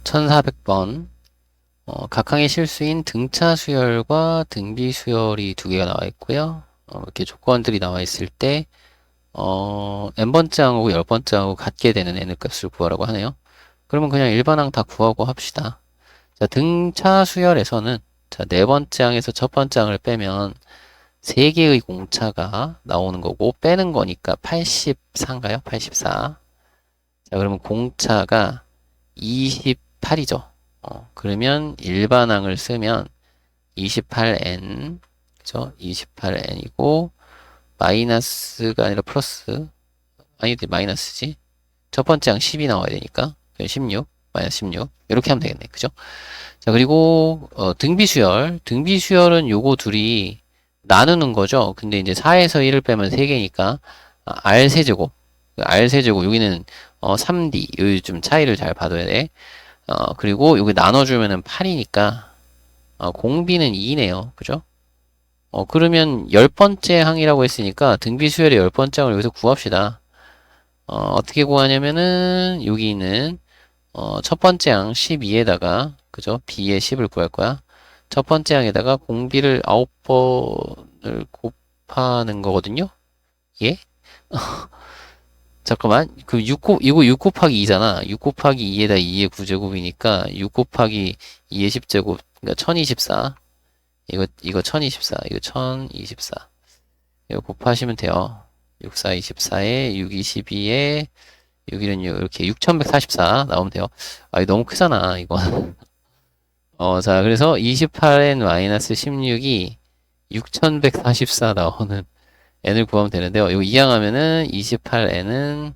1400번 각항의 실수인 등차 수열과 등비 수열이 두 개가 나와 있고요. 이렇게 조건들이 나와 있을 때 n번째 항하고 10번째 항하고 같게 되는 n의 값을 구하라고 하네요. 그러면 그냥 일반항 다 구하고 합시다. 자, 등차 수열에서는 자, 네 번째 항에서 첫 번째 항을 빼면 3개의 공차가 나오는 거고 빼는 거니까 84인가요? 84. 자, 그러면 공차가 28이죠. 그러면 일반항을 쓰면 28n, 그죠? 28n이고, 마이너스가 아니라 플러스, 아니지, 마이너스지. 첫 번째 항 10이 나와야 되니까, 16, 마이너스 16. 이렇게 하면 되겠네. 그죠? 자, 그리고, 등비수열. 등비수열은 요거 둘이 나누는 거죠. 근데 이제 4에서 1을 빼면 3개니까, R 세제곱. R 세제곱, 여기는, 3D. 여기 좀 차이를 잘 봐둬야 돼. 그리고 여기 나눠주면은 8이니까, 공비는 2네요. 그죠? 그러면 10번째 항이라고 했으니까 등비 수열의 10번째 항을 여기서 구합시다. 어떻게 구하냐면은 여기 있는 첫 번째 항 12에다가 그죠? b의 10을 구할 거야. 첫 번째 항에다가 공비를 9번을 곱하는 거거든요. 예? 잠깐만. 이거 6 곱하기 2잖아. 6 곱하기 2에다 2의 9제곱이니까 6 곱하기 2의 10제곱. 그러니까 1024. 이거 1024. 이거 1024. 이거 곱하시면 돼요. 6, 4, 24에 6, 22에 6, 1은 6, 이렇게 6144 나오면 돼요. 아, 이거 너무 크잖아, 이거. 자, 그래서 28n-16이 6144 나오는 n을 구하면 되는데요. 이거 이항하면은 28n은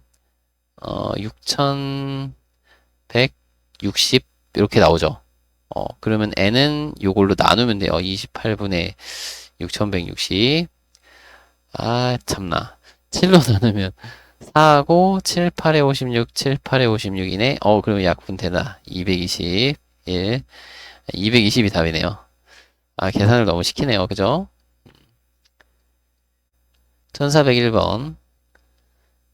6160 이렇게 나오죠. 그러면 n은 요걸로 나누면 돼요. 28분의 6160. 아, 참나. 7로 나누면 4하고 7, 8에 56, 7, 8에 56이네. 그러면 약분 되나? 221. 220이 답이네요. 아, 계산을 너무 시키네요. 그죠? 1401번.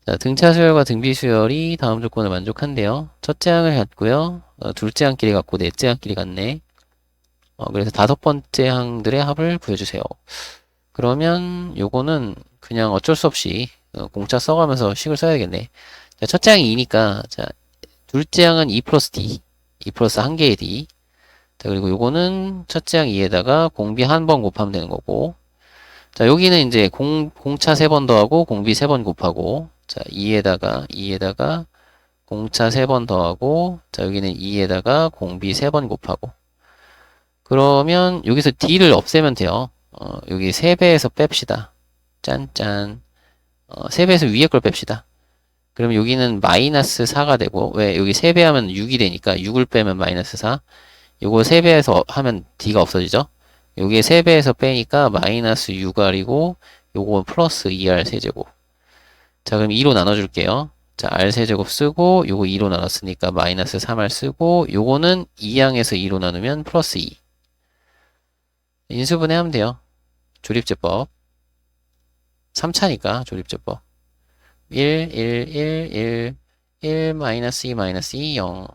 자, 등차 수열과 등비 수열이 다음 조건을 만족한대요. 첫째 항을 갖고요. 둘째 항끼리 갖고 넷째 항끼리 같네. 그래서 다섯 번째 항들의 합을 구해주세요. 그러면 요거는 그냥 어쩔 수 없이 공차 써가면서 식을 써야겠네. 자, 첫째 항이 2니까 자, 둘째 항은 2 플러스 D, 2 플러스 1개의 D. 자, 그리고 요거는 첫째 항 2에다가 공비 한 번 곱하면 되는 거고. 자, 여기는 이제 공차 3번 더하고 공비 3번 곱하고. 자, 2에다가 공차 3번 더하고. 자, 여기는 2에다가 공비 3번 곱하고. 그러면 여기서 D를 없애면 돼요. 여기 3배에서 뺍시다. 짠짠. 3배에서 위에 걸 뺍시다. 그럼 여기는 마이너스 4가 되고, 왜? 여기 3배 하면 6이 되니까 6을 빼면 마이너스 4. 요거 3배에서 하면 D가 없어지죠? 여기에 3배에서 빼니까 마이너스 6R이고, 요거 플러스 2R 세제곱. 자, 그럼 2로 나눠줄게요. 자, R 세제곱 쓰고, 요거 2로 나눴으니까 마이너스 3R 쓰고, 요거는 2항에서 2로 나누면 플러스 2. 인수분해하면 돼요. 조립제법. 3차니까 조립제법. 1, 1, 1, 1, 1, 마이너스 2, 마이너스 2, 0.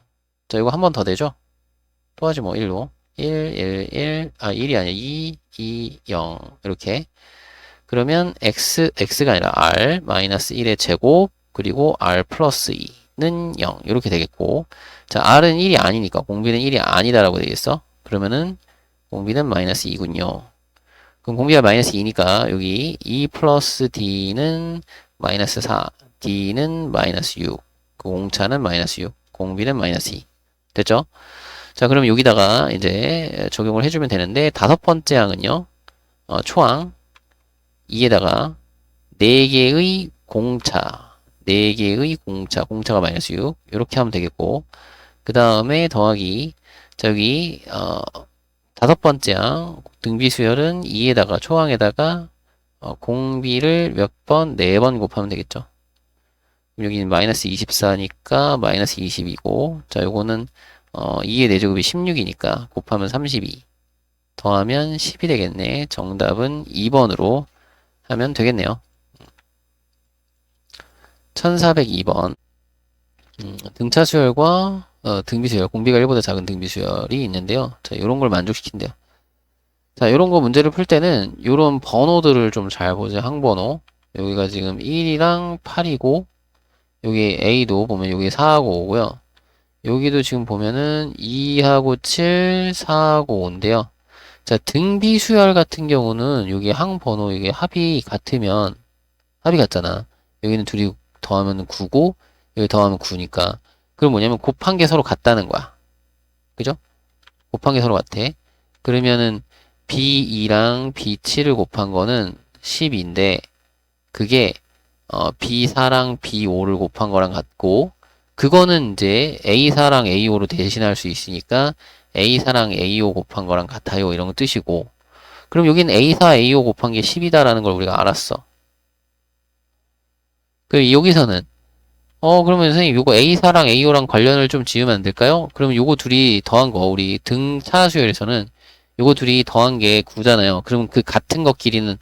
자, 이거 한 번 더 되죠? 또 하지 뭐, 1로. 1, 1, 1, 1이 아니라 2, 2, 0. 이렇게. 그러면 x가 아니라 r, 마이너스 1의 제곱, 그리고 r 플러스 2는 0. 이렇게 되겠고. 자, r은 1이 아니니까, 공비는 1이 아니다라고 되겠어? 그러면은, 공비는 마이너스 2군요. 그럼 공비가 마이너스 2니까, 여기 2 플러스 d는 마이너스 4, d는 마이너스 6, 그 공차는 마이너스 6, 공비는 마이너스 2. 됐죠? 자, 그럼 여기다가 이제 적용을 해주면 되는데, 다섯 번째 항은요, 초항 2에다가 4개의 공차, 4개의 공차가 마이너스 6, 이렇게 하면 되겠고, 그 다음에 더하기, 자, 여기, 다섯 번째 항, 등비 수열은 2에다가, 초항에다가, 공비를 몇 번? 4번 곱하면 되겠죠. 여기는 마이너스 24니까 마이너스 20이고, 자, 요거는 2의 4제곱이 16이니까 곱하면 32 더하면 10이 되겠네. 정답은 2번으로 하면 되겠네요. 1402번 등차 수열과 등비수열, 공비가 1보다 작은 등비수열이 있는데요. 자, 요런 걸 만족시킨대요. 자, 요런 거 문제를 풀 때는 요런 번호들을 좀 잘 보죠. 항번호. 여기가 지금 1이랑 8이고, 여기 A도 보면 여기 4하고 5고요. 여기도 지금 보면은 2하고 7, 4하고 5인데요. 자, 등비수열 같은 경우는 여기 항번호, 이게 합이 같잖아. 여기는 둘이 더하면 9고, 여기 더하면 9니까. 그럼 뭐냐면 곱한 게 서로 같다는 거야. 그죠? 곱한 게 서로 같아. 그러면은 B2랑 B7을 곱한 거는 12인데, 그게 B4랑 B5를 곱한 거랑 같고, 그거는 이제 A4랑 A5로 대신할 수 있으니까 A4랑 A5 곱한 거랑 같아요. 이런 뜻이고. 그럼 여긴 A4, A5 곱한 게 10이다라는 걸 우리가 알았어. 그 여기서는 그러면 선생님 요거 A4랑 A5랑 관련을 좀 지으면 안 될까요? 그럼 요거 둘이 더한 거 우리 등차 수열에서는 요거 둘이 더한 게 9잖아요. 그럼 그 같은 것끼리는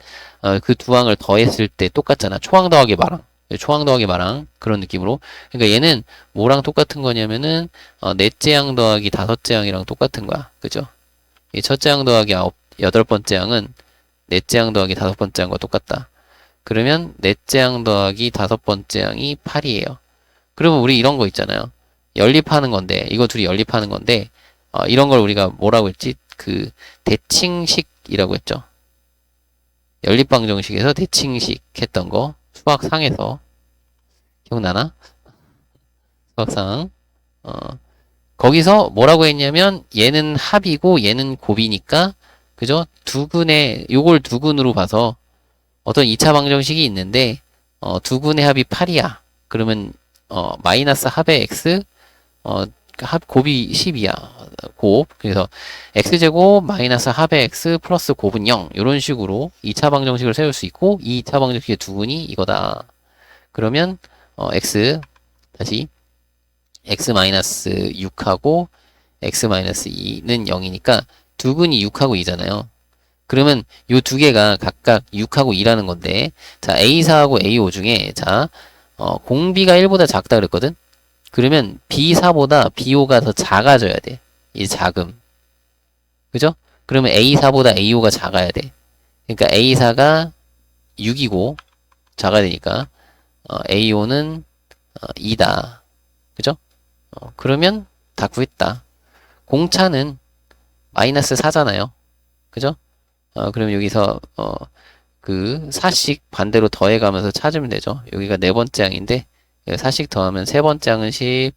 그 두 항을 더했을 때 똑같잖아. 초항 더하기 마랑. 초항 더하기 마랑 그런 느낌으로. 그러니까 얘는 뭐랑 똑같은 거냐면은 넷째 항 더하기 다섯째 항이랑 똑같은 거야. 그죠? 이 첫째 항 더하기 여덟 번째 항은 넷째 항 더하기 다섯 번째 항과 똑같다. 그러면 넷째 항 더하기 다섯 번째 항이 8이에요. 그러면 우리 이런 거 있잖아요. 연립하는 건데, 이거 둘이 연립하는 건데, 이런 걸 우리가 뭐라고 했지? 그, 대칭식이라고 했죠. 연립방정식에서 대칭식 했던 거, 수학상에서. 기억나나? 수학상. 어, 거기서 뭐라고 했냐면, 얘는 합이고, 얘는 곱이니까, 그죠? 요걸 두근으로 봐서, 어떤 2차 방정식이 있는데, 두근의 합이 8이야. 그러면 마이너스 합의 x, 곱이 10이야. 곱. 그래서 x제곱 마이너스 합의 x 플러스 곱은 0. 이런 식으로 2차 방정식을 세울 수 있고, 2차 방정식의 두근이 이거다. 그러면, 다시, x 마이너스 6하고, x 마이너스 2는 0이니까, 두근이 6하고 2잖아요. 그러면 요 두 개가 각각 6하고 2라는 건데, 자, A4하고 A5 중에, 자, 공비가 1보다 작다 그랬거든? 그러면 B4보다 B5가 더 작아져야 돼. 이 작음. 그죠? 그러면 A4보다 A5가 작아야 돼. 그러니까 A4가 6이고, 작아야 되니까, A5는 2다. 그죠? 그러면 다 구했다. 공차는 마이너스 4잖아요. 그죠? 그럼 여기서, 그, 4씩 반대로 더해가면서 찾으면 되죠. 여기가 네 번째 항인데, 4씩 더하면 세 번째 항은 10,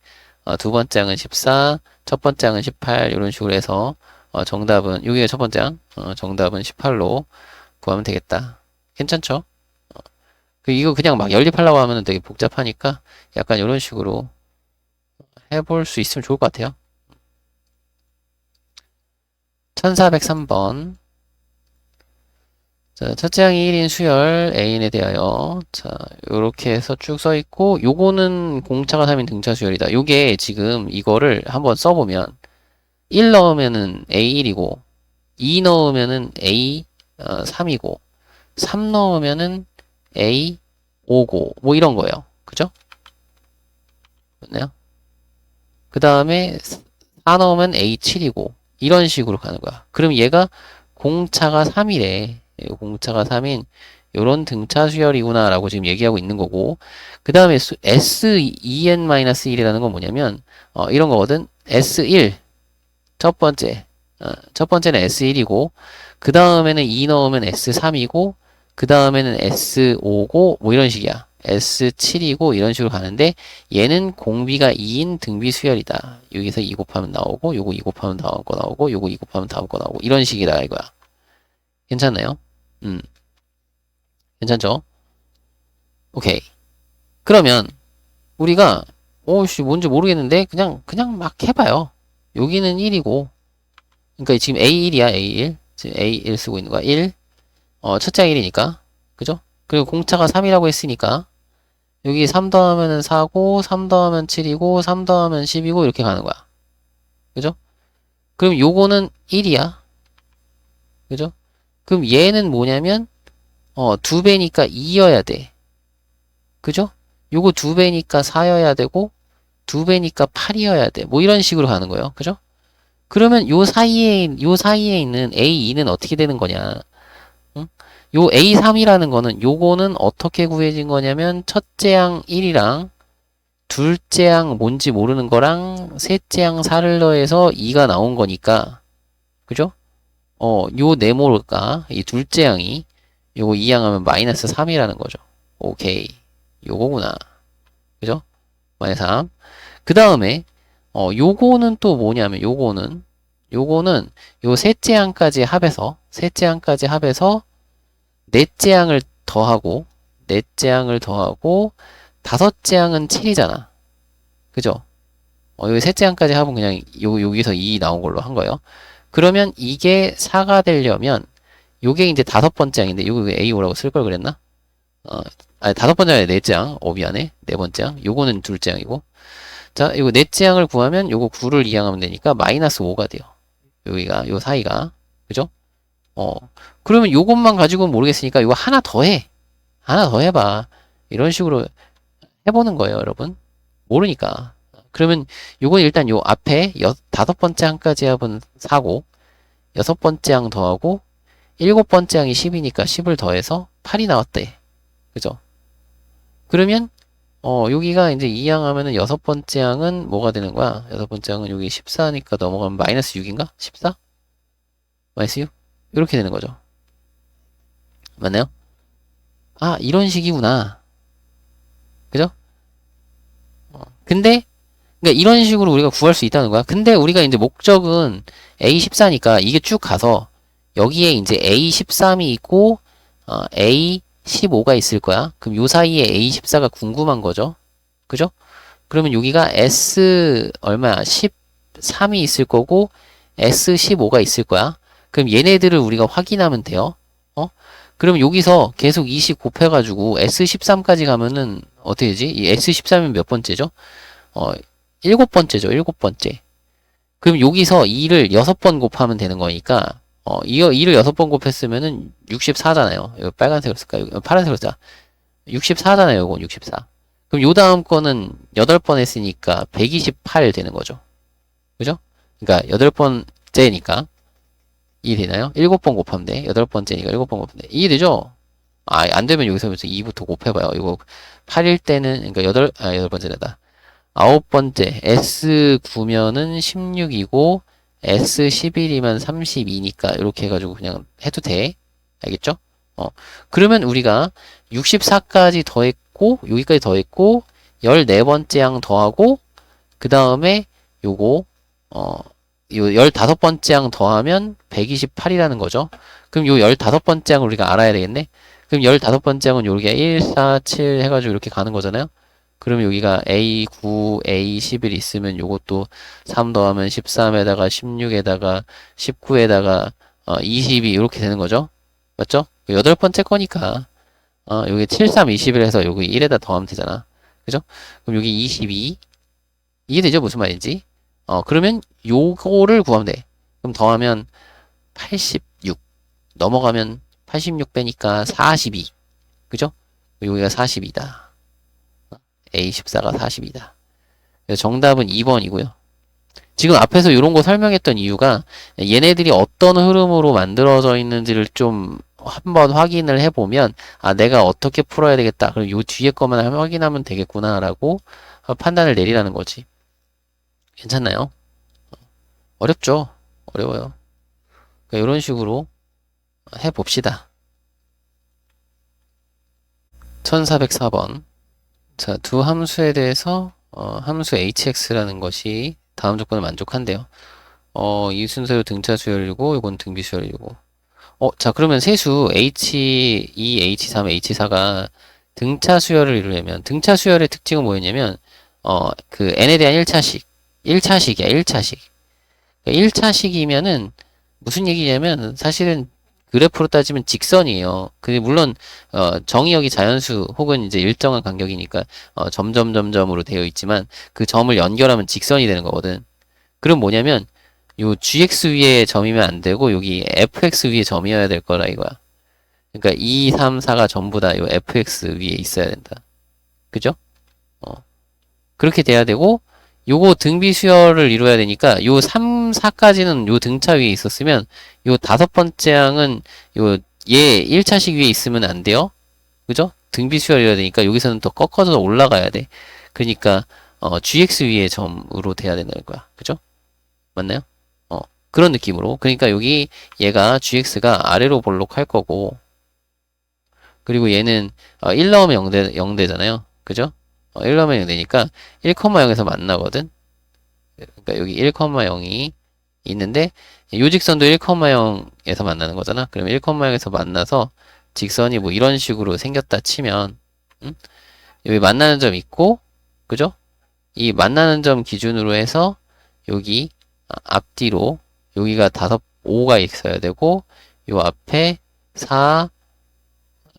두 번째 항은 14, 첫 번째 항은 18, 이런 식으로 해서, 정답은, 여기가 첫 번째 항, 정답은 18로 구하면 되겠다. 괜찮죠? 이거 그냥 막 연립하려고 하면 되게 복잡하니까, 약간 이런 식으로 해볼 수 있으면 좋을 것 같아요. 1403번. 자, 첫째 항이 1인 수열 A인에 대하여 자, 요렇게 해서 쭉 써있고 요거는 공차가 3인 등차 수열이다. 요게 지금 이거를 한번 써보면 1 넣으면은 A1이고 2 넣으면은 A3이고 3 넣으면은 A5고 뭐 이런 거예요. 그죠? 맞나요? 그 다음에 4 넣으면 A7이고 이런 식으로 가는 거야. 그럼 얘가 공차가 3이래. 공차가 3인 요런 등차 수열이구나 라고 지금 얘기하고 있는 거고 그 다음에 S2n-1이라는 건 뭐냐면 이런 거거든. S1 첫 번째 첫 번째는 S1이고 그 다음에는 2 넣으면 S3이고 그 다음에는 S5고 뭐 이런 식이야. S7이고 이런 식으로 가는데 얘는 공비가 2인 등비 수열이다. 여기서 2 곱하면 나오고 요거 2 곱하면 다음 거 나오고 요거 2 곱하면 다음 거 나오고 이런 식이다 이거야. 괜찮나요? 괜찮죠? 오케이. 그러면 우리가 오씨 뭔지 모르겠는데 그냥 막 해봐요. 여기는 1이고 그러니까 지금 A1이야 A1 지금 A1 쓰고 있는 거야 1 첫째 1이니까 그죠? 그리고 공차가 3이라고 했으니까 여기 3 더하면은 4고 3 더하면 7이고 3 더하면 10이고 이렇게 가는 거야. 그죠? 그럼 요거는 1이야. 그죠? 그럼 얘는 뭐냐면 2배니까 2여야 돼. 그죠? 요거 2배니까 4여야 되고 2배니까 8이어야 돼. 뭐 이런 식으로 가는 거예요. 그죠? 그러면 요 사이에 있는 A2는 어떻게 되는 거냐? 응? 요 A3이라는 거는 요거는 어떻게 구해진 거냐면 첫째 항 1이랑 둘째 항 뭔지 모르는 거랑 셋째 항 4를 더해서 2가 나온 거니까 그죠? 요 네모가 이 둘째 항이 요거 2항 하면 마이너스 3이라는 거죠. 오케이. 요거구나. 그죠? 마이너스 3. 그 다음에 요거는 또 뭐냐면 요거는 요 셋째 항까지 합해서 넷째 항을 더하고 다섯째 항은 7이잖아. 그죠? 여기 셋째 항까지 합은 그냥 여기서 2 나온 걸로 한 거예요. 그러면 이게 4가 되려면 요게 이제 다섯 번째 항인데 요거 A5라고 쓸 걸 그랬나? 아니 다섯 번째 항이 넷째 항. 미안해. 네 번째 항. 요거는 둘째 항이고. 자, 이거 넷째 항을 구하면 요거 9를 이항하면 되니까 마이너스 5가 돼요. 여기가 요 사이가. 그죠? 그러면 요것만 가지고는 모르겠으니까 이거 하나 더 해. 하나 더 해봐. 이런 식으로 해보는 거예요, 여러분. 모르니까. 그러면 요건 일단 요 앞에 다섯 번째 항까지 합은 4고, 여섯 번째 항 더하고, 일곱 번째 항이 10이니까 10을 더해서 8이 나왔대. 그죠? 그러면, 여기가 이제 2항 하면은 여섯 번째 항은 뭐가 되는 거야? 여섯 번째 항은 여기 14니까 넘어가면 마이너스 6인가? 14? 마이너스 6? 이렇게 되는 거죠. 맞나요? 아, 이런 식이구나. 그죠? 근데, 그러니까 이런 식으로 우리가 구할 수 있다는 거야. 근데 우리가 이제 목적은 A14니까 이게 쭉 가서 여기에 이제 A13이 있고, A15가 있을 거야. 그럼 요 사이에 A14가 궁금한 거죠. 그죠? 그러면 여기가 S 얼마야? 13이 있을 거고, S15가 있을 거야. 그럼 얘네들을 우리가 확인하면 돼요. 그럼 여기서 계속 20 곱해가지고 S13까지 가면은 어떻게 되지? 이 S13이면 몇 번째죠? 일곱 번째죠. 일곱 번째. 그럼 여기서 2를 6번 곱하면 되는 거니까 2를 6번 곱했으면은 64잖아요. 이거 빨간색으로 쓸까? 파란색으로 쓰자. 64잖아요. 이건 64. 그럼 요 다음 거는 8번 했으니까 128 되는 거죠. 그죠? 그러니까 8번째니까 이해되나요? 7번 곱하면 돼. 8번째니까 7번 곱하면 돼. 이해되죠? 안 되면 여기서부터 2부터 곱해봐요. 이거 8일 때는, 그러니까 8번째다. 아홉 번째, S9면은 16이고, S11이면 32니까, 이렇게 해가지고 그냥 해도 돼. 알겠죠? 그러면 우리가 64까지 더했고, 여기까지 더했고, 14번째 항 더하고, 그 다음에 요거, 요 15번째 항 더하면 128이라는 거죠. 그럼 요 15번째 항을 우리가 알아야 되겠네? 그럼 15번째 항은 여기가 1, 4, 7 해가지고 이렇게 가는 거잖아요? 그러면 여기가 A9, A11 있으면 요것도 3 더하면 13에다가 16에다가 19에다가 22 이렇게 되는 거죠? 맞죠? 8번째 거니까 여기 7, 3, 21 해서 여기 1에다 더하면 되잖아. 그죠? 그럼 여기 22 이해되죠? 무슨 말인지? 그러면 요거를 구하면 돼. 그럼 더하면 86 넘어가면 86 빼니까 42 그죠? 여기가 40이다. A14가 40이다. 정답은 2번이고요. 지금 앞에서 이런 거 설명했던 이유가 얘네들이 어떤 흐름으로 만들어져 있는지를 좀 한번 확인을 해보면 내가 어떻게 풀어야 되겠다. 그럼 요 뒤에 거만 확인하면 되겠구나라고 판단을 내리라는 거지. 괜찮나요? 어렵죠? 어려워요. 그러니까 이런 식으로 해봅시다. 1404번. 자, 두 함수에 대해서 함수 hx라는 것이 다음 조건을 만족한대요. 이 순서로 등차 수열이고 이건 등비 수열이고. 자, 그러면 세수 h2, h3, h4가 등차 수열을 이루려면 등차 수열의 특징은 뭐였냐면 그 n에 대한 1차식이야. 1차식. 1차식이면은 무슨 얘기냐면 사실은 그래프로 따지면 직선이에요. 근데 물론 정의역이 자연수 혹은 이제 일정한 간격이니까 점점점점으로 되어 있지만 그 점을 연결하면 직선이 되는 거거든. 그럼 뭐냐면 요 gx 위에 점이면 안 되고 여기 fx 위에 점이어야 될 거라 이거야. 그러니까 2, 3, 4가 전부 다 요 fx 위에 있어야 된다. 그죠? 그렇게 돼야 되고 요거 등비 수열을 이루어야 되니까 요 3, 4까지는 요 등차 위에 있었으면 요 다섯 번째 항은 요 얘 1차식 위에 있으면 안 돼요. 그죠? 등비 수열이어야 되니까 여기서는 더 꺾어서 올라가야 돼. 그러니까 GX 위에 점으로 돼야 되는 거야. 그죠? 맞나요? 어, 그런 느낌으로. 그러니까 여기 얘가 GX가 아래로 볼록할 거고 그리고 얘는 1 넣으면 0되잖아요. 그죠? 1 넣으면 0되니까 1,0에서 만나거든. 그러니까 여기 1,0이 있는데 요 직선도 1,0에서 만나는 거잖아. 그러면 1,0에서 만나서 직선이 뭐 이런 식으로 생겼다 치면 여기 만나는 점 있고 그죠? 이 만나는 점 기준으로 해서 여기 앞뒤로 여기가 5가 있어야 되고 요 앞에 4,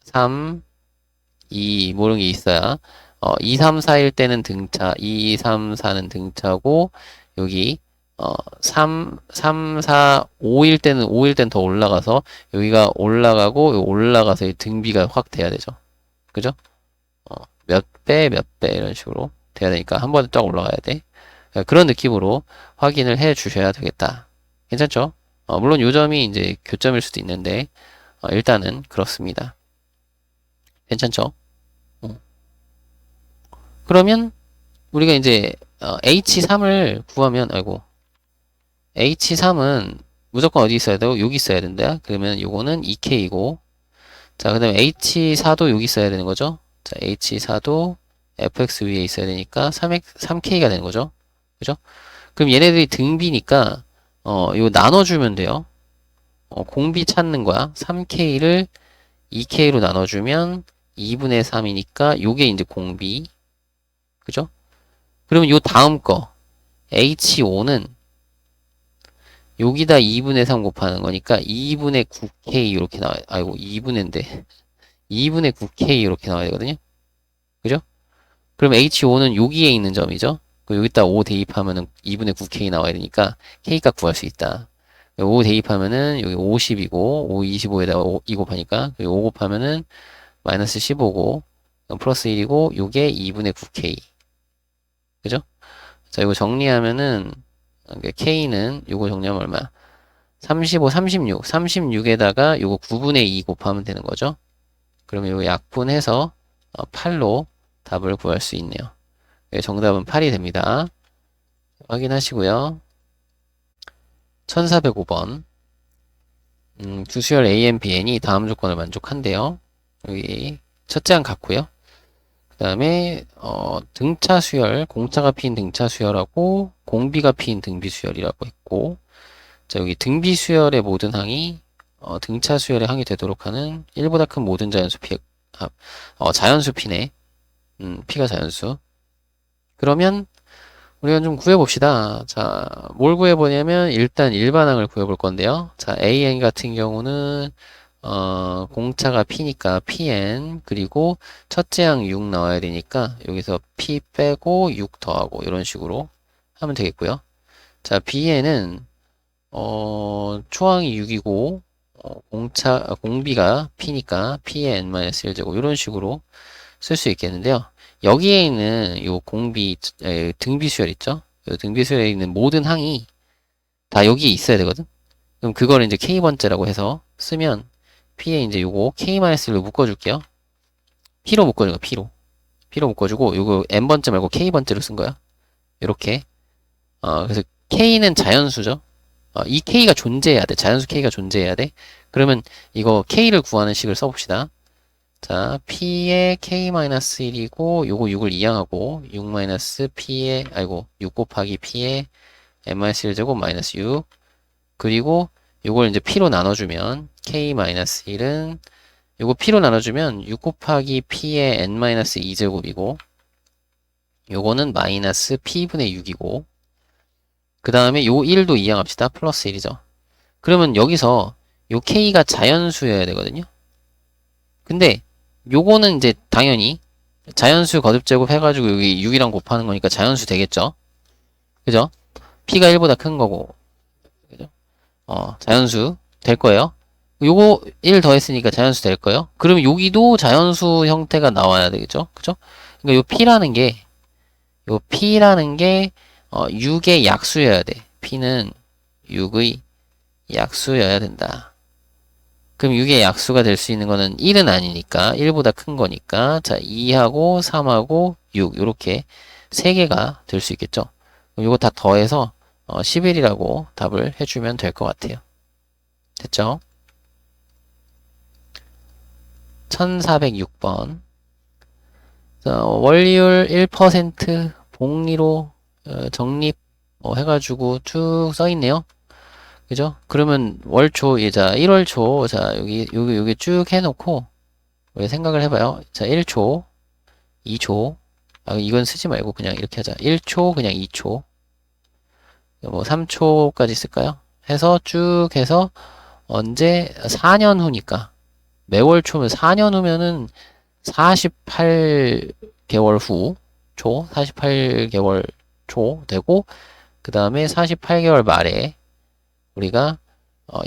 3, 2 모르는 게 있어야 2, 3, 4일 때는 등차, 2, 3, 4는 등차고 여기 3, 4, 5일 때는 더 올라가서 여기가 올라가고 올라가서 등비가 확 돼야 되죠. 그죠? 몇 배, 몇 배 이런 식으로 돼야 되니까 한 번에 쫙 올라가야 돼. 그런 느낌으로 확인을 해 주셔야 되겠다. 괜찮죠? 물론 요 점이 이제 교점일 수도 있는데 일단은 그렇습니다. 괜찮죠? 그러면 우리가 이제 H3을 구하면 아이고 H3은 무조건 어디 있어야 되고 여기 있어야 된다. 그러면 요거는 2K이고 자 그다음에 H4도 여기 있어야 되는 거죠. 자 H4도 fx 위에 있어야 되니까 3K가 되는 거죠. 그죠? 그럼 얘네들이 등비니까 이거 나눠주면 돼요. 공비 찾는 거야. 3K를 2K로 나눠주면 2분의 3이니까 요게 이제 공비. 그죠? 그러면 요 다음 거 H5는 여기다 2분의 3 곱하는 거니까 2분의 9K 이렇게 나와요. 아이고 2분의인데 2분의 9K 이렇게 나와야 되거든요. 그죠? 그럼 H5는 여기에 있는 점이죠. 여기다 5 대입하면은 2분의 9K 나와야 되니까 K값 구할 수 있다. 5 대입하면은 여기 50이고 5, 25에다가 2 곱하니까 5 곱하면은 마이너스 15고 플러스 1이고 요게 2분의 9K. 그죠? 자, 이거 정리하면은 K는 요거 정리하면 얼마? 35, 36. 36에다가 요거 9분의 2 곱하면 되는 거죠. 그러면 요거 약분해서 8로 답을 구할 수 있네요. 정답은 8이 됩니다. 확인하시고요. 1405번 주수열 AN, BN이 다음 조건을 만족한대요. 여기 첫째 항 같고요. 그 다음에 등차 수열, 공차가 피인 등차 수열하고 공비가 피인 등비 수열이라고 했고 자 여기 등비 수열의 모든 항이 등차 수열의 항이 되도록 하는 1보다 큰 모든 자연수 피 자연수 피네. 피가 자연수. 그러면 우리가 좀 구해봅시다. 자, 뭘 구해보냐면 일단 일반항을 구해볼 건데요. 자, AN 같은 경우는 공차가 P니까 PN 그리고 첫째 항 6 나와야 되니까 여기서 P 빼고 6 더하고 이런 식으로 하면 되겠고요. 자, BN은 초항이 6이고 공비가 P니까 P의 N-1제곱 이런 식으로 쓸 수 있겠는데요. 여기에 있는 요 등비 수열 있죠? 요 등비 수열에 있는 모든 항이 다 여기에 있어야 되거든? 그럼 그걸 이제 K번째라고 해서 쓰면 P에 이제 요거 K-1로 묶어줄게요. P로 묶어준 거야, P로. P로 묶어주고 요거 N번째 말고 K번째로 쓴 거야. 요렇게. 그래서 K는 자연수죠. 이 K가 존재해야 돼. 자연수 K가 존재해야 돼. 그러면 이거 K를 구하는 식을 써봅시다. 자, P의 K-1이고, 요거 6을 이항하고, 6-P의, 6 곱하기 P의 N-1제곱 마이너스 6. 그리고 요걸 이제 P로 나눠주면, K-1은, 요거 P로 나눠주면, 6 곱하기 P의 N-2제곱이고, 요거는 마이너스 P분의 6이고, 그 다음에 요 1도 이항합시다. 플러스 1이죠. 그러면 여기서 요 K가 자연수여야 되거든요. 근데 요거는 이제 당연히 자연수 거듭제곱 해가지고 여기 6이랑 곱하는 거니까 자연수 되겠죠. 그죠? P가 1보다 큰 거고. 그죠? 자연수 될 거예요. 요거 1 더했으니까 자연수 될 거예요. 그러면 여기도 자연수 형태가 나와야 되겠죠. 그죠? 그러니까 요 P라는 게 6의 약수여야 돼. P는 6의 약수여야 된다. 그럼 6의 약수가 될 수 있는 거는 1은 아니니까 1보다 큰 거니까 자 2하고 3하고 6 요렇게 3개가 될 수 있겠죠. 그럼 요거 다 더해서 11이라고 답을 해주면 될 것 같아요. 됐죠? 1406번 원리율 1% 복리로 적립 해가지고 쭉 써있네요. 그죠? 그러면 월초, 자, 1월 초, 자, 여기 쭉 해놓고, 우리 생각을 해봐요. 자, 1초, 2초, 이건 쓰지 말고 그냥 이렇게 하자. 1초, 그냥 2초, 뭐 3초까지 쓸까요? 해서 쭉 해서 언제 4년 후니까 매월 초면 4년 후면은 48개월 후 초, 48개월 초 되고 그 다음에 48개월 말에 우리가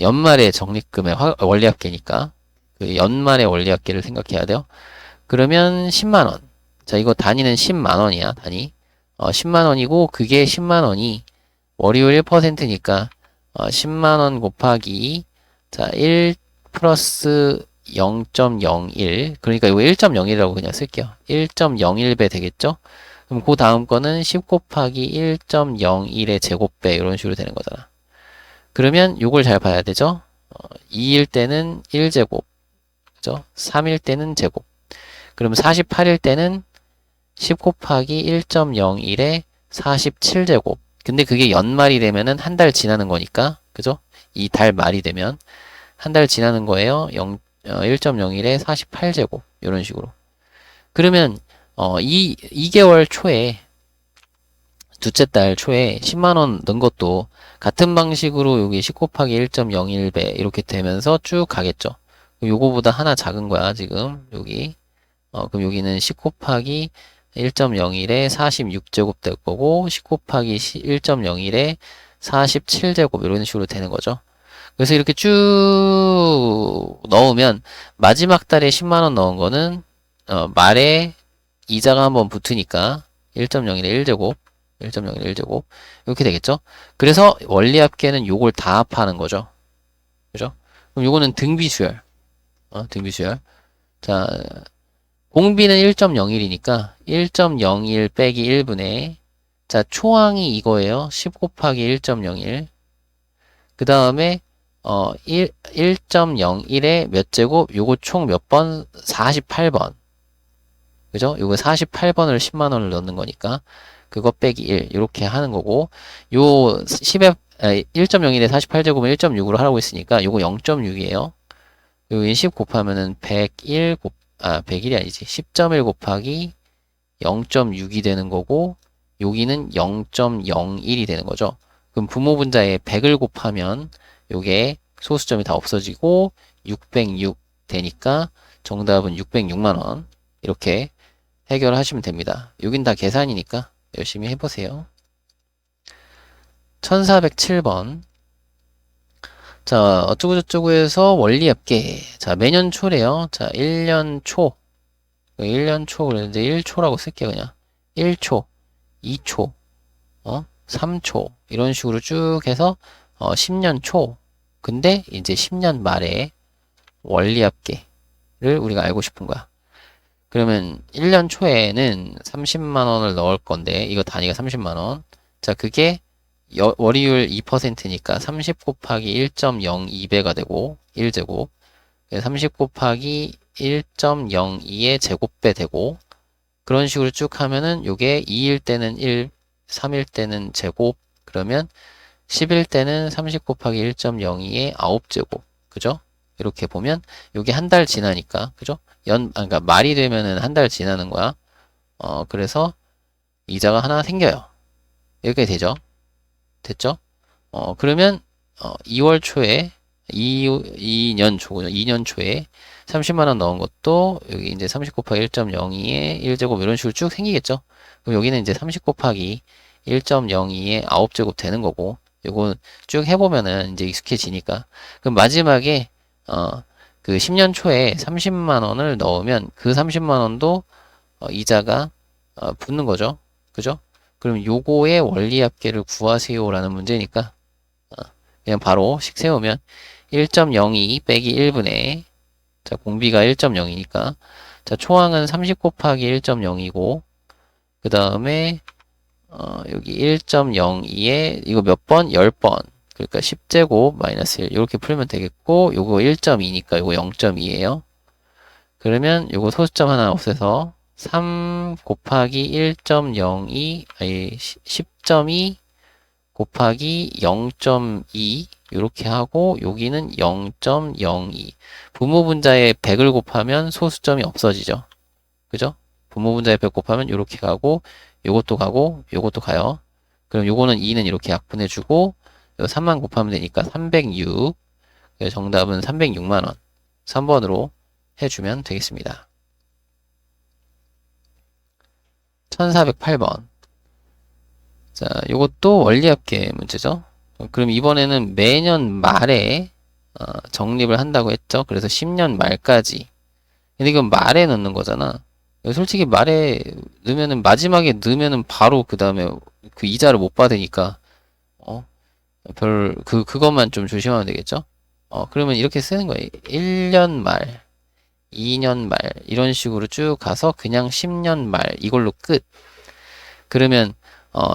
연말의 적립금의 원리합계니까 그 연말의 원리합계를 생각해야 돼요. 그러면 10만원. 자, 이거 단위는 10만원이야, 단위. 10만원이고 그게 10만원이 월요일 1%니까 10만원 곱하기 자, 1 플러스 0.01 그러니까 이거 1.01이라고 그냥 쓸게요. 1.01배 되겠죠? 그럼 그 다음 거는 10 곱하기 1.01의 제곱배 이런 식으로 되는 거잖아. 그러면 요걸 잘 봐야 되죠? 2일 때는 1제곱, 그죠? 3일 때는 제곱. 그럼 48일 때는 10 곱하기 1.01에 47제곱. 근데 그게 연말이 되면은 한 달 지나는 거니까, 그죠? 이 달 말이 되면 한 달 지나는 거예요. 1.01에 48제곱. 이런 식으로. 그러면, 2개월 초에 둘째 달 초에 10만원 넣은 것도 같은 방식으로 여기 10 곱하기 1.01배 이렇게 되면서 쭉 가겠죠. 요거보다 하나 작은 거야, 지금. 여기. 그럼 여기는 10 곱하기 1.01에 46제곱 될 거고, 10 곱하기 1.01에 47제곱 이런 식으로 되는 거죠. 그래서 이렇게 쭉 넣으면 마지막 달에 10만원 넣은 거는, 말에 이자가 한번 붙으니까 1.01에 1제곱 1.01 1제곱 이렇게 되겠죠. 그래서 원리합계는 요걸 다 합하는 거죠. 그죠? 그럼 요거는 등비수열. 등비수열. 자, 공비는 1.01이니까 1.01 빼기 1분의 자, 초항이 이거예요. 10 곱하기 1.01. 그 다음에 1.01에 몇 제곱? 요거 총 몇 번? 48번. 그죠? 요거 48번을 10만원을 넣는 거니까 그거 빼기 1 이렇게 하는 거고 요 10에 1.01에 48제곱은 1.6으로 하라고 했으니까 요거 0.6이에요. 여기 10 곱하면은 101이 아니지. 10.1 곱하기 0.6이 되는 거고 여기는 0.01이 되는 거죠. 그럼 부모분자에 100을 곱하면 요게 소수점이 다 없어지고 606 되니까 정답은 606만원 이렇게 해결하시면 됩니다. 여긴 다 계산이니까 열심히 해보세요. 1407번. 자, 어쩌고저쩌고 해서 원리합계. 자, 매년 초래요. 자, 1년 초. 1년 초, 그랬는데 1초라고 쓸게요, 그냥. 1초, 2초, 3초. 이런 식으로 쭉 해서, 10년 초. 근데 이제 10년 말에 원리합계를 우리가 알고 싶은 거야. 그러면 1년 초에는 30만원을 넣을 건데 이거 단위가 30만원. 자, 그게 월이율 2%니까 30 곱하기 1.02배가 되고 1제곱 30 곱하기 1.02의 제곱배 되고 그런 식으로 쭉 하면은 요게 2일 때는 1, 3일 때는 제곱 그러면 10일 때는 30 곱하기 1.02의 9제곱 그죠? 이렇게 보면 요게 한 달 지나니까 그죠? 그러니까 말이 되면은 한 달 지나는 거야. 그래서 이자가 하나 생겨요. 이렇게 되죠. 됐죠? 그러면 2월 초에 2년 초군요. 2년 초에 30만원 넣은 것도 여기 이제 30 곱하기 1.02에 1제곱 이런 식으로 쭉 생기겠죠. 그럼 여기는 이제 30 곱하기 1.02에 9제곱 되는 거고 요거 쭉 해보면은 이제 익숙해지니까 그럼 마지막에 그 10년 초에 30만원을 넣으면 그 30만원도 이자가 붙는 거죠. 그죠? 그럼 요거의 원리합계를 구하세요라는 문제니까 그냥 바로 식 세우면 1.02 빼기 1분의 자 공비가 1.0이니까 자 초항은 30 곱하기 1.0이고 그 다음에 여기 1.02에 이거 몇 번? 10번. 그러니까 10제곱 마이너스 1 이렇게 풀면 되겠고 요거 1.2니까 요거 0.2예요. 그러면 요거 소수점 하나 없애서 3 곱하기 1.02 아니 10.2 곱하기 0.2 이렇게 하고 여기는 0.02 분모분자에 100을 곱하면 소수점이 없어지죠. 그죠? 분모분자에 100 곱하면 이렇게 가고 요것도 가고 요것도 가요. 그럼 요거는 2는 이렇게 약분해주고 3만 곱하면 되니까 306 정답은 306만원 3번으로 해주면 되겠습니다. 1408번 자 요것도 원리합계 문제죠. 그럼 이번에는 매년 말에 적립을 한다고 했죠. 그래서 10년 말까지 근데 이건 말에 넣는 거잖아. 솔직히 말에 넣으면은 마지막에 넣으면은 바로 그 다음에 그 이자를 못 받으니까 그것만 좀 조심하면 되겠죠. 그러면 이렇게 쓰는 거예요. 1년 말 2년 말 이런 식으로 쭉 가서 그냥 10년 말 이걸로 끝. 그러면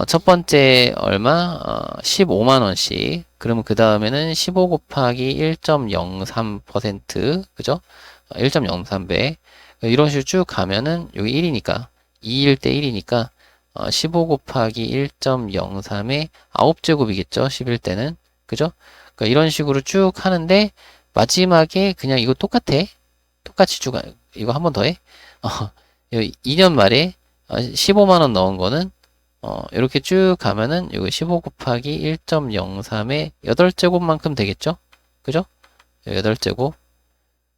첫 번째 얼마? 15만 원씩. 그러면 그 다음에는 15 곱하기 1.03% 그죠? 1.03배. 이런 식으로 쭉 가면은 여기 1이니까 2일 때 1이니까 15 곱하기 1.03에 9제곱이겠죠? 10일 때는. 그죠? 그러니까 이런 식으로 쭉 하는데 마지막에 그냥 이거 똑같아. 똑같이 쭉 이거 한 번 더 해. 2년 말에 15만 원 넣은 거는 이렇게 쭉 가면은 이거 15 곱하기 1.03에 8제곱만큼 되겠죠? 그죠? 8제곱.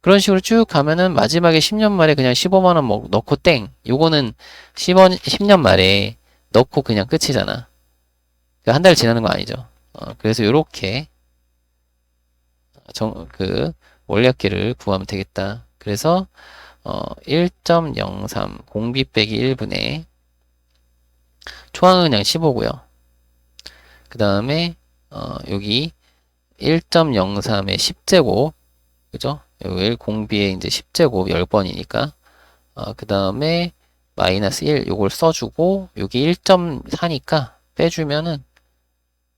그런 식으로 쭉 가면은 마지막에 10년 말에 그냥 15만 원 넣고 땡. 요거는 10년 말에 넣고 그냥 끝이잖아. 한 달 지나는 거 아니죠. 그래서 요렇게 원리합계를 구하면 되겠다. 그래서 1.03 공비 빼기 1분의 초항은 그냥 15고요. 그 다음에 여기 1.03의 10제곱 그죠? 여기 공비에 이제 10제곱 10번이니까 그 다음에 마이너스 1 요걸 써주고 여기 1.4니까 빼주면은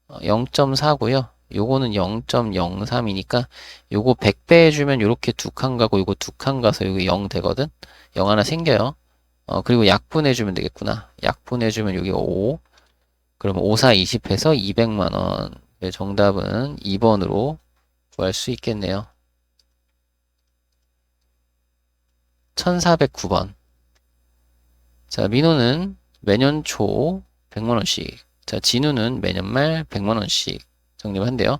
0.4고요. 요거는 0.03이니까 요거 100배 해주면 요렇게 두 칸 가고 요거 두 칸 가서 여기 0 되거든. 0 하나 생겨요. 그리고 약분해주면 되겠구나. 약분해주면 여기 5. 그러면 5, 4, 20 해서 200만원. 정답은 2번으로 구할 수 있겠네요. 1409번. 자, 민호는 매년 초 100만원씩. 자, 진우는 매년 말 100만원씩 적립한대요.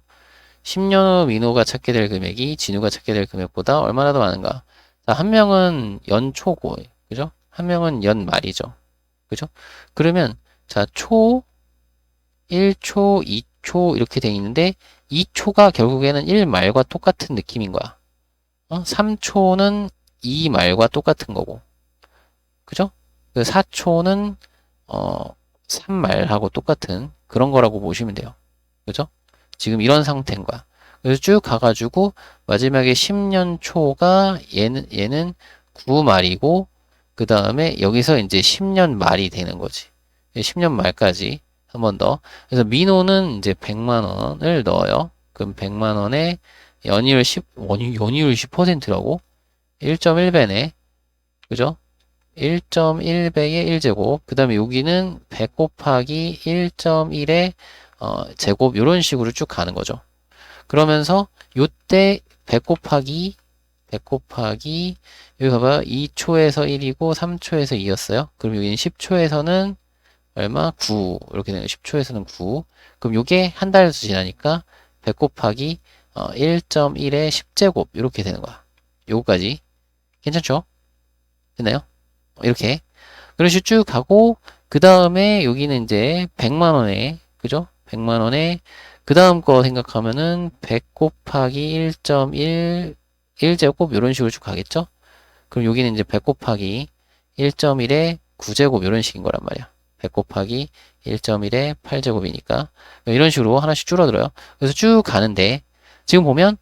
10년 후 민호가 찾게 될 금액이 진우가 찾게 될 금액보다 얼마나 더 많은가? 자, 한 명은 연초고, 그죠? 한 명은 연말이죠. 그죠? 그러면, 자, 1초, 2초 이렇게 돼 있는데, 2초가 결국에는 1말과 똑같은 느낌인 거야. 3초는 2말과 똑같은 거고. 그죠? 4초는, 3말하고 똑같은 그런 거라고 보시면 돼요. 그죠? 지금 이런 상태인 거야. 그래서 쭉 가가지고 마지막에 10년 초가 얘는 9말이고 그 다음에 여기서 이제 10년 말이 되는 거지. 10년 말까지 한 번 더. 그래서 민호는 이제 100만 원을 넣어요. 그럼 100만 원에 연이율 10%라고? 1.1배네. 그죠? 1.1배의 1제곱. 그 다음에 여기는 100 곱하기 1.1의 제곱 이런 식으로 쭉 가는 거죠. 그러면서 요때 100 곱하기 여기 봐봐 2초에서 1이고 3초에서 2였어요. 그럼 여기는 10초에서는 얼마? 9 이렇게 되는 10초에서는 9. 그럼 요게 한 달 지나니까 100 곱하기 1.1의 10제곱 이렇게 되는 거야. 요거까지 괜찮죠? 됐나요? 이렇게 그런 식으로 쭉 가고 그 다음에 여기는 이제 100만 원에 그죠? 100만 원에 그 다음 거 생각하면은 100 곱하기 1.1 1제곱 이런 식으로 쭉 가겠죠? 그럼 여기는 이제 100 곱하기 1.1에 9제곱 이런 식인 거란 말이야. 100 곱하기 1.1의 8제곱이니까 이런 식으로 하나씩 줄어들어요. 그래서 쭉 가는데 지금 보면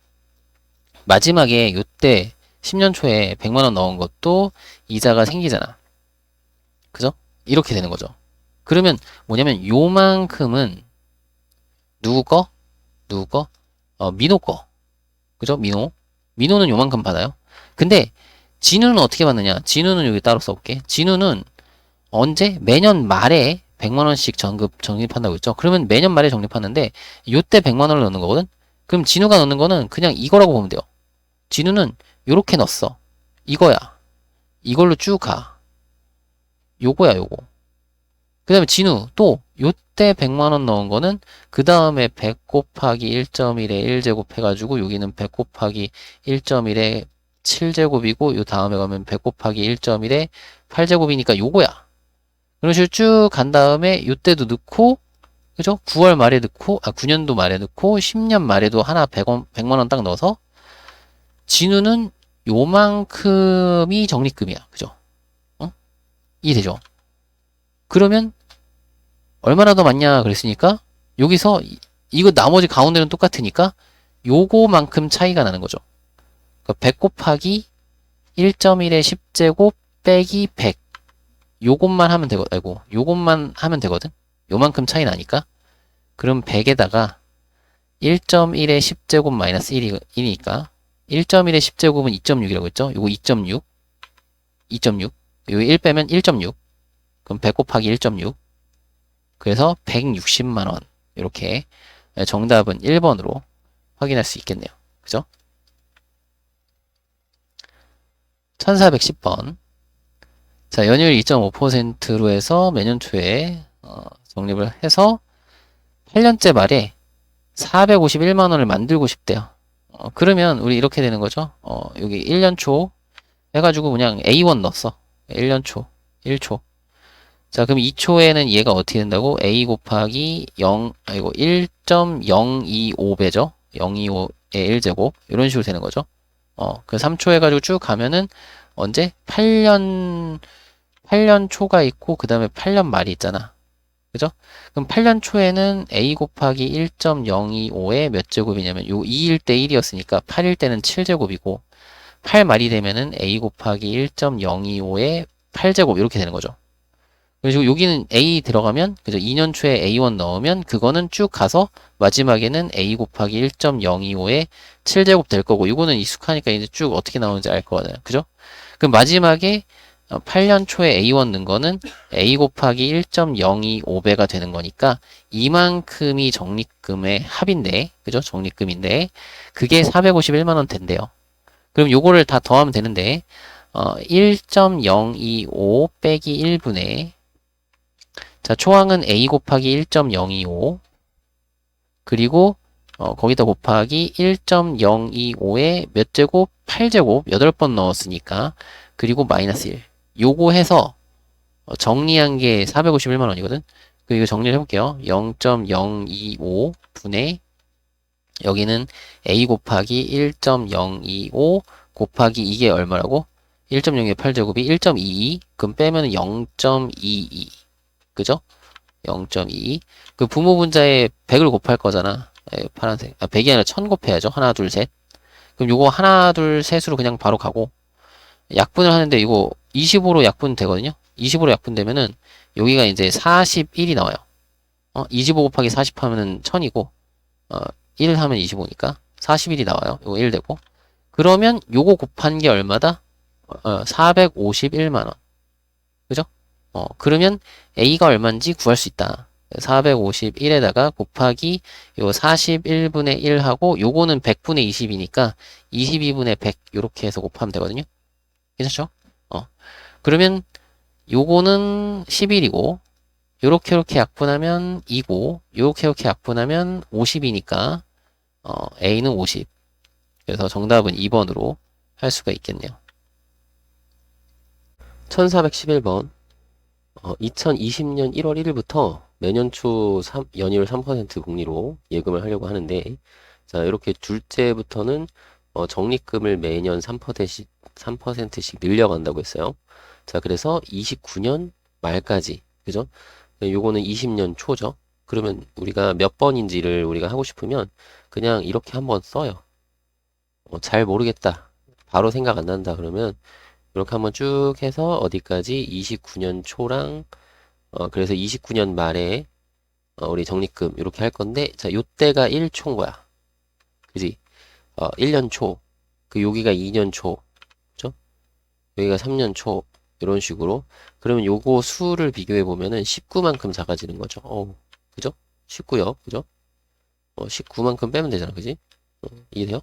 마지막에 요때 10년 초에 100만원 넣은 것도 이자가 생기잖아. 그죠? 이렇게 되는 거죠. 그러면 뭐냐면 요만큼은 누구 거? 누구 거? 민호 거. 그죠? 민호. 민호는 요만큼 받아요. 근데 진우는 어떻게 받느냐? 진우는 여기 따로 써볼게. 진우는 언제? 매년 말에 100만원씩 적립한다고 했죠? 그러면 매년 말에 적립하는데 요때 100만원을 넣는 거거든? 그럼 진우가 넣는 거는 그냥 이거라고 보면 돼요. 진우는 요렇게 넣었어. 이거야. 이걸로 쭉 가. 요거야, 요거. 그 다음에 진우 또 요때 100만원 넣은 거는 그 다음에 100 곱하기 1.1에 1제곱 해가지고 여기는 100 곱하기 1.1에 7제곱이고 요 다음에 가면 100 곱하기 1.1에 8제곱이니까 요거야. 그런 식으로 쭉 간 다음에 요때도 넣고 그죠? 9월 말에 넣고 9년도 말에 넣고 10년 말에도 하나 100만원 딱 넣어서 진우는 요만큼이 적립금이야. 그죠? 이해되죠? 그러면 얼마나 더 많냐 그랬으니까 여기서 이거 나머지 가운데는 똑같으니까 요거만큼 차이가 나는 거죠. 그러니까 100 곱하기 1.1의 10제곱 빼기 100 요것만 하면 되거든. 아이고 요것만 하면 되거든. 요만큼 차이 나니까 그럼 100에다가 1.1의 10제곱 마이너스 1이니까 1.1의 10제곱은 2.6이라고 했죠. 요거 2.6 2.6 요거 1 빼면 1.6 그럼 100 곱하기 1.6 그래서 160만원 이렇게 정답은 1번으로 확인할 수 있겠네요. 그죠? 1410번 자 연율 2.5%로 해서 매년 초에 적립을 해서 8년째 말에 451만원을 만들고 싶대요. 그러면 우리 이렇게 되는 거죠. 여기 1년 초 해가지고 그냥 A1 넣었어. 1년 초 1초 자, 그럼 2초에는 얘가 어떻게 된다고? A 곱하기 1.025배죠? 025의 1제곱. 이런 식으로 되는 거죠. 그 3초 해가지고 쭉 가면은 언제? 8년 초가 있고, 그 다음에 8년 말이 있잖아. 그죠? 그럼 8년 초에는 A 곱하기 1.025의 몇 제곱이냐면, 요 2일 때 1이었으니까 8일 때는 7제곱이고, 8 말이 되면은 A 곱하기 1.025의 8제곱, 이렇게 되는 거죠. 그리고 여기는 A 들어가면 그죠? 2년 초에 A1 넣으면 그거는 쭉 가서 마지막에는 A 곱하기 1.025에 7제곱 될 거고 이거는 익숙하니까 이제 쭉 어떻게 나오는지 알 거잖아요. 그죠? 그럼 마지막에 8년 초에 A1 넣은 거는 A 곱하기 1.025배가 되는 거니까 이만큼이 적립금의 합인데 그죠? 적립금인데 그게 451만원 된대요. 그럼 요거를 다 더하면 되는데 1.025 빼기 1분의 자, 초항은 A 곱하기 1.025 그리고 거기다 곱하기 1.025에 몇 제곱? 8제곱 8번 넣었으니까 그리고 마이너스 1 요거 해서 정리한 게 451만원이거든 그리고 정리를 해볼게요 0.025 분의 여기는 A 곱하기 1.025 곱하기 이게 얼마라고? 1.0의 8제곱이 1.22 그럼 빼면 0.22 그죠? 0.2. 그 부모 분자에 100을 곱할 거잖아. 파란색. 100이 아니라 1000 곱해야죠. 하나, 둘, 셋. 그럼 요거 하나, 둘, 셋으로 그냥 바로 가고, 약분을 하는데 이거 25로 약분 되거든요? 25로 약분되면은, 여기가 이제 41이 나와요. 25 곱하기 40 하면은 1000이고, 1 하면 25니까, 41이 나와요. 요거 1 되고. 그러면 요거 곱한 게 얼마다? 451만원. 그죠? 그러면 A가 얼마인지 구할 수 있다. 451에다가 곱하기 요 41분의 1하고 요거는 100분의 20이니까 22분의 100 요렇게 해서 곱하면 되거든요. 괜찮죠? 그러면 요거는 11이고 요렇게 약분하면 2고 요렇게 약분하면 50이니까 A는 50. 그래서 정답은 2번으로 할 수가 있겠네요. 1411번 2020년 1월 1일부터 매년 초 연이율 3% 복리로 예금을 하려고 하는데 자 이렇게 둘째부터는 적립금을 매년 3%씩 늘려간다고 했어요. 자 그래서 29년 말까지 그죠? 요거는 20년 초죠. 그러면 우리가 몇 번인지를 우리가 하고 싶으면 그냥 이렇게 한번 써요. 잘 모르겠다. 바로 생각 안 난다. 그러면 이렇게 한번 쭉 해서 어디까지 29년 초랑 그래서 29년 말에 우리 적립금 이렇게 할 건데 자, 요때가 1초인 거야. 그지? 1년 초. 그 여기가 2년 초. 그죠? 여기가 3년 초. 이런 식으로. 그러면 요거 수를 비교해 보면은 19만큼 작아지는 거죠. 그죠? 19요. 그죠? 19만큼 빼면 되잖아. 그지? 이해돼요?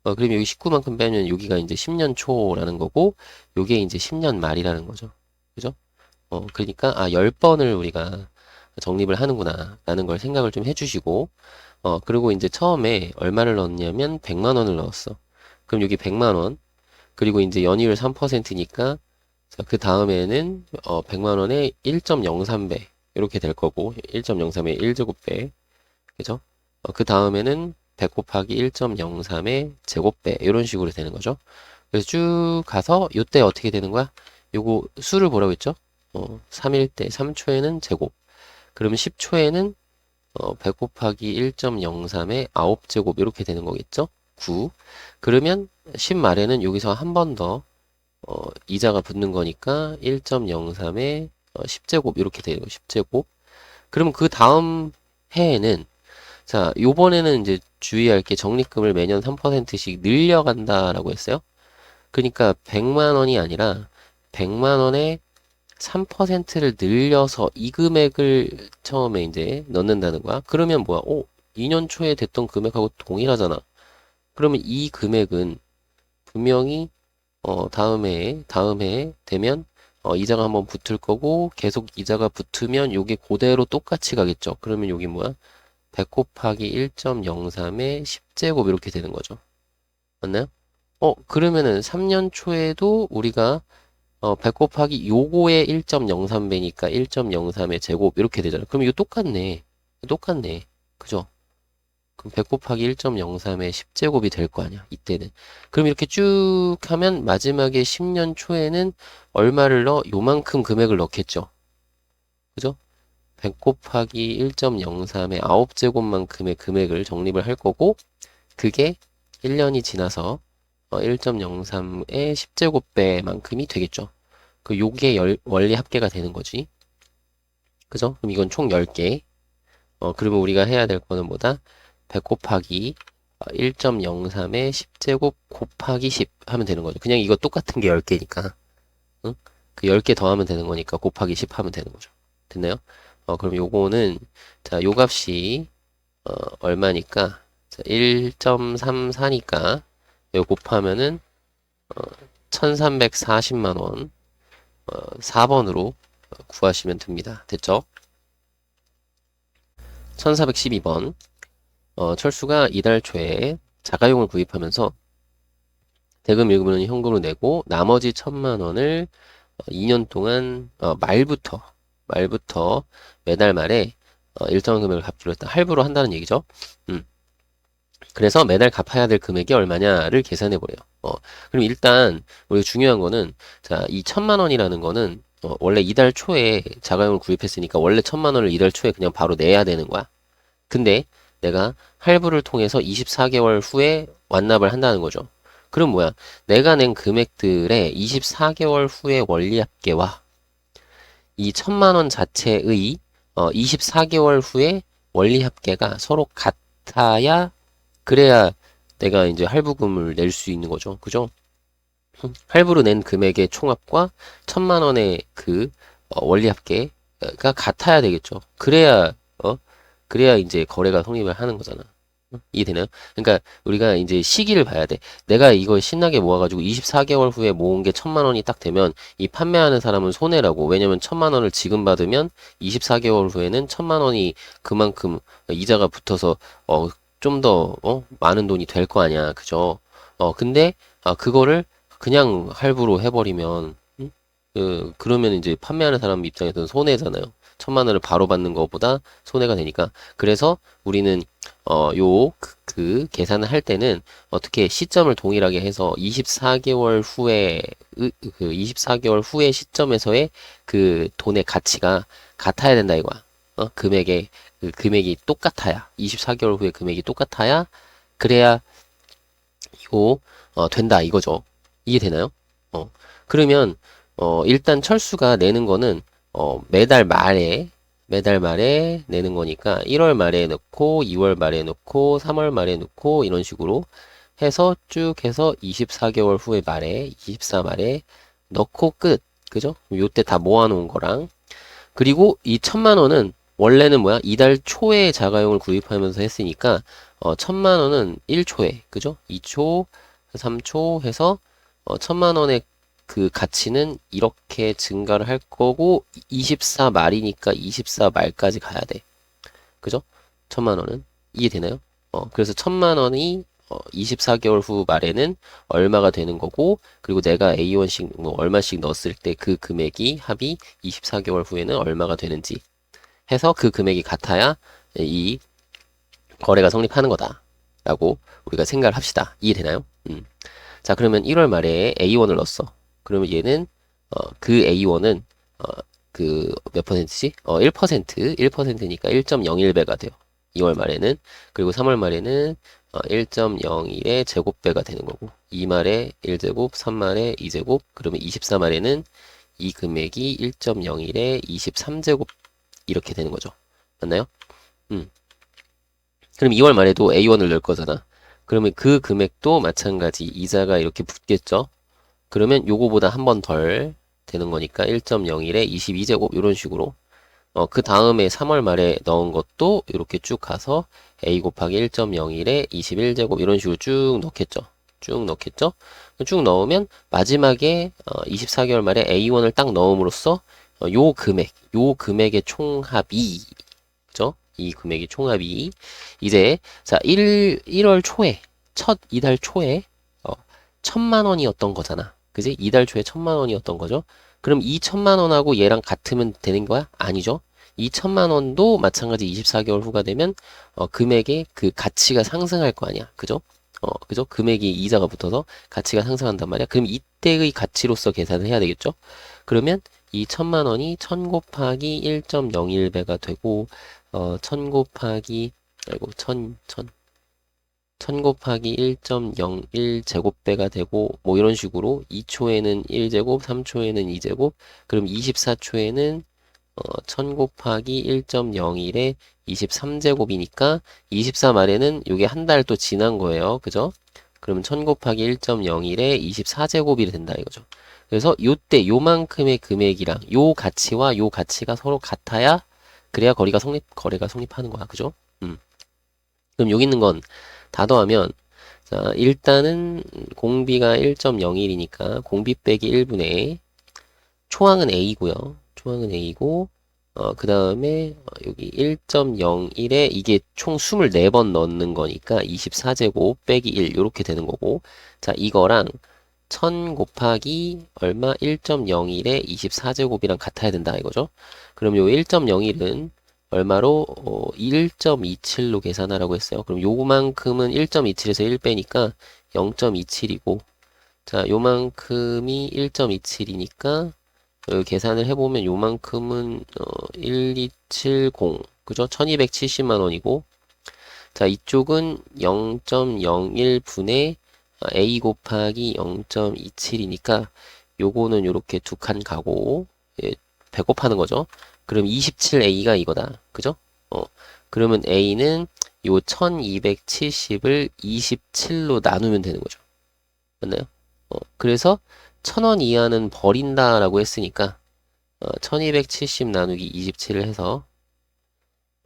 그럼 여기 19만큼 빼면 여기가 이제 10년 초라는 거고, 요게 이제 10년 말이라는 거죠. 그죠? 그러니까, 10번을 우리가 적립을 하는구나, 라는 걸 생각을 좀 해주시고, 그리고 이제 처음에 얼마를 넣었냐면 100만 원을 넣었어. 그럼 여기 100만 원, 그리고 이제 연이율 3%니까, 그 다음에는, 100만 원에 1.03배, 이렇게 될 거고, 1.03의 1제곱배, 그죠? 그 다음에는 100 곱하기 1.03의 제곱배 이런 식으로 되는 거죠. 그래서 쭉 가서 요때 어떻게 되는 거야? 요거 수를 보라고 했죠? 3일 때 3초에는 제곱. 그러면 10초에는 100 곱하기 1.03의 9제곱 이렇게 되는 거겠죠? 9. 그러면 10 말에는 여기서 한 번 더 이자가 붙는 거니까 1.03의 10제곱 이렇게 되는 거 10제곱. 그러면 그 다음 해에는 자, 요번에는 이제 주의할 게 적립금을 매년 3%씩 늘려간다라고 했어요. 그러니까 100만 원이 아니라 100만 원에 3%를 늘려서 이 금액을 처음에 이제 넣는다는 거야. 그러면 뭐야? 2년 초에 됐던 금액하고 동일하잖아. 그러면 이 금액은 분명히 다음 해 되면 이자가 한번 붙을 거고 계속 이자가 붙으면 요게 그대로 똑같이 가겠죠. 그러면 여기 뭐야? 100 곱하기 1.03의 10제곱 이렇게 되는 거죠. 맞나요? 그러면은 3년 초에도 우리가 100 곱하기 요거의 1.03배니까 1.03의 제곱 이렇게 되잖아요. 그럼 이거 똑같네. 똑같네. 그죠? 그럼 100 곱하기 1.03의 10제곱이 될 거 아니야. 이때는. 그럼 이렇게 쭉 하면 마지막에 10년 초에는 얼마를 넣어? 요만큼 금액을 넣겠죠. 그죠? 100 곱하기 1.03의 9제곱만큼의 금액을 적립을 할 거고 그게 1년이 지나서 1.03의 10제곱배만큼이 되겠죠. 요게 원리 합계가 되는 거지. 그죠? 그럼 이건 총 10개. 그러면 우리가 해야 될 거는 뭐다? 100 곱하기 1.03의 10제곱 곱하기 10 하면 되는 거죠. 그냥 이거 똑같은 게 10개니까. 응? 그 10개 더하면 되는 거니까 곱하기 10 하면 되는 거죠. 됐나요? 그럼 요거는 자, 요 값이 얼마니까? 자, 1.34니까 이거 곱하면은 1340만 원 4번으로 구하시면 됩니다. 됐죠? 1412번 철수가 이달 초에 자가용을 구입하면서 대금 일부는 현금으로 내고 나머지 1000만 원을 2년 동안 말부터 매달 말에 일정한 금액을 갚기로 했다. 할부로 한다는 얘기죠. 음. 그래서 매달 갚아야 될 금액이 얼마냐를 계산해 보래요. 그럼 일단 우리가 중요한 거는 자, 이 1000만 원이라는 거는 원래 이달 초에 자가용을 구입했으니까 원래 1000만 원을 이달 초에 그냥 바로 내야 되는 거야. 근데 내가 할부를 통해서 24개월 후에 완납을 한다는 거죠. 그럼 뭐야? 내가 낸 금액들의 24개월 후의 원리합계와 이 1000만 원 자체의 24개월 후에 원리합계가 서로 같아야 그래야 내가 이제 할부금을 낼 수 있는 거죠. 그죠? 할부로 낸 금액의 총합과 1000만 원의 그 원리합계가 같아야 되겠죠. 그래야 이제 거래가 성립을 하는 거잖아. 이해되나요? 그러니까 우리가 이제 시기를 봐야 돼. 내가 이걸 신나게 모아가지고 24개월 후에 모은 게 1000만 원이 딱 되면 이 판매하는 사람은 손해라고. 왜냐면 1000만 원을 지금 받으면 24개월 후에는 1000만 원이 그만큼 이자가 붙어서 좀 더 많은 돈이 될 거 아니야. 그죠? 근데 그거를 그냥 할부로 해버리면 그러면 이제 판매하는 사람 입장에서는 손해잖아요. 1000만 원을 바로 받는 것보다 손해가 되니까. 그래서 우리는 그 계산을 할 때는 어떻게 시점을 동일하게 해서 24개월 후에 그 24개월 후의 시점에서의 그 돈의 가치가 같아야 된다 이거야. 금액의 그 금액이 똑같아야 24개월 후에 금액이 똑같아야 그래야 이거 된다 이거죠. 이해되나요? 어 그러면 일단 철수가 내는 거는 매달 말에 내는 거니까 1월 말에 넣고 2월 말에 넣고 3월 말에 넣고 이런 식으로 해서 쭉 해서 24개월 후에 말에 24 말에 넣고 끝. 그죠? 요때 다 모아놓은 거랑 그리고 이 1,000만 원은 원래는 뭐야? 이달 초에 자가용을 구입하면서 했으니까 1,000만 원은 1초에 그죠? 2초, 3초 해서 1,000만 원의 그 가치는 이렇게 증가를 할 거고 24 말이니까 24 말까지 가야 돼. 그죠? 1,000만 원은 이해되나요? 그래서 1,000만 원이 24개월 후 말에는 얼마가 되는 거고, 그리고 내가 A1씩 뭐 얼마씩 넣었을 때 그 금액이 합이 24개월 후에는 얼마가 되는지 해서 그 금액이 같아야 이 거래가 성립하는 거다. 라고 우리가 생각을 합시다. 이해되나요? 자, 그러면 1월 말에 A1을 넣었어. 그러면 얘는 그 A1은 그 몇 퍼센트지? 1%, 1%니까 1.01배가 돼요. 2월 말에는. 그리고 3월 말에는 1.01의 제곱배가 되는 거고 2말에 1제곱, 3말에 2제곱, 그러면 24말에는 이 금액이 1.01에 23제곱 이렇게 되는 거죠. 맞나요? 음. 그럼 2월 말에도 A1을 넣을 거잖아. 그러면 그 금액도 마찬가지 이자가 이렇게 붙겠죠. 그러면 요거보다 한 번 덜 되는 거니까 1.01에 22제곱 이런 식으로 그 다음에 3월 말에 넣은 것도 이렇게 쭉 가서 a 곱하기 1.01에 21제곱 이런 식으로 쭉 넣겠죠. 쭉 넣겠죠. 쭉 넣으면 마지막에 24개월 말에 A1을 딱 넣음으로써 요 금액의 총합이 그죠? 이 금액의 총합이 이제 자 1월 초에 첫 이달 초에 1,000만 원이었던 거잖아. 그지? 이달 초에 1,000만 원이었던 거죠. 그럼 이 1,000만 원하고 얘랑 같으면 되는 거야? 아니죠. 이 1,000만 원도 마찬가지 24개월 후가 되면 금액의 그 가치가 상승할 거 아니야. 그죠? 그죠? 금액이 이자가 붙어서 가치가 상승한단 말이야. 그럼 이때의 가치로서 계산을 해야 되겠죠? 그러면 이 1,000만 원이 1,000 곱하기 1.01배가 되고 1,000 곱하기 아이고 1,000 곱하기 1.01 제곱배가 되고 뭐 이런 식으로 2초에는 1제곱, 3초에는 2제곱, 그럼 24초에는 1,000 곱하기 1.01에 23제곱이니까 24 말에는 이게 한 달 또 지난 거예요. 그죠? 그러면 1,000 곱하기 1.01에 24제곱이 된다 이거죠. 그래서 요때 요만큼의 금액이랑 요 가치와 요 가치가 서로 같아야 그래야 거래가 성립하는 거야. 그죠? 그럼 여기 있는 건 다 더하면 자, 일단은 공비가 1.01이니까 공비 빼기 1분의 초항은 A고요. 초항은 A고 그 다음에 여기 1.01에 이게 총 24번 넣는 거니까 24제곱 빼기 1 이렇게 되는 거고 자 이거랑 1,000 곱하기 얼마 1.01에 24제곱이랑 같아야 된다 이거죠. 그럼 요 1.01은 얼마로 1.27로 계산하라고 했어요. 그럼 요만큼은 1.27에서 1 빼니까 0.27이고 자 요만큼이 1.27이니까 계산을 해보면 요만큼은 1270 그죠? 1270만 원이고 자 이쪽은 0.01분의 a 곱하기 0.27이니까 요거는 요렇게 두 칸 가고 예, 배곱하는 거죠. 그럼 27a가 이거다. 그죠? 그러면 a는 요 1270을 27로 나누면 되는 거죠. 맞나요? 그래서 1,000원 이하는 버린다라고 했으니까 1270 나누기 27을 해서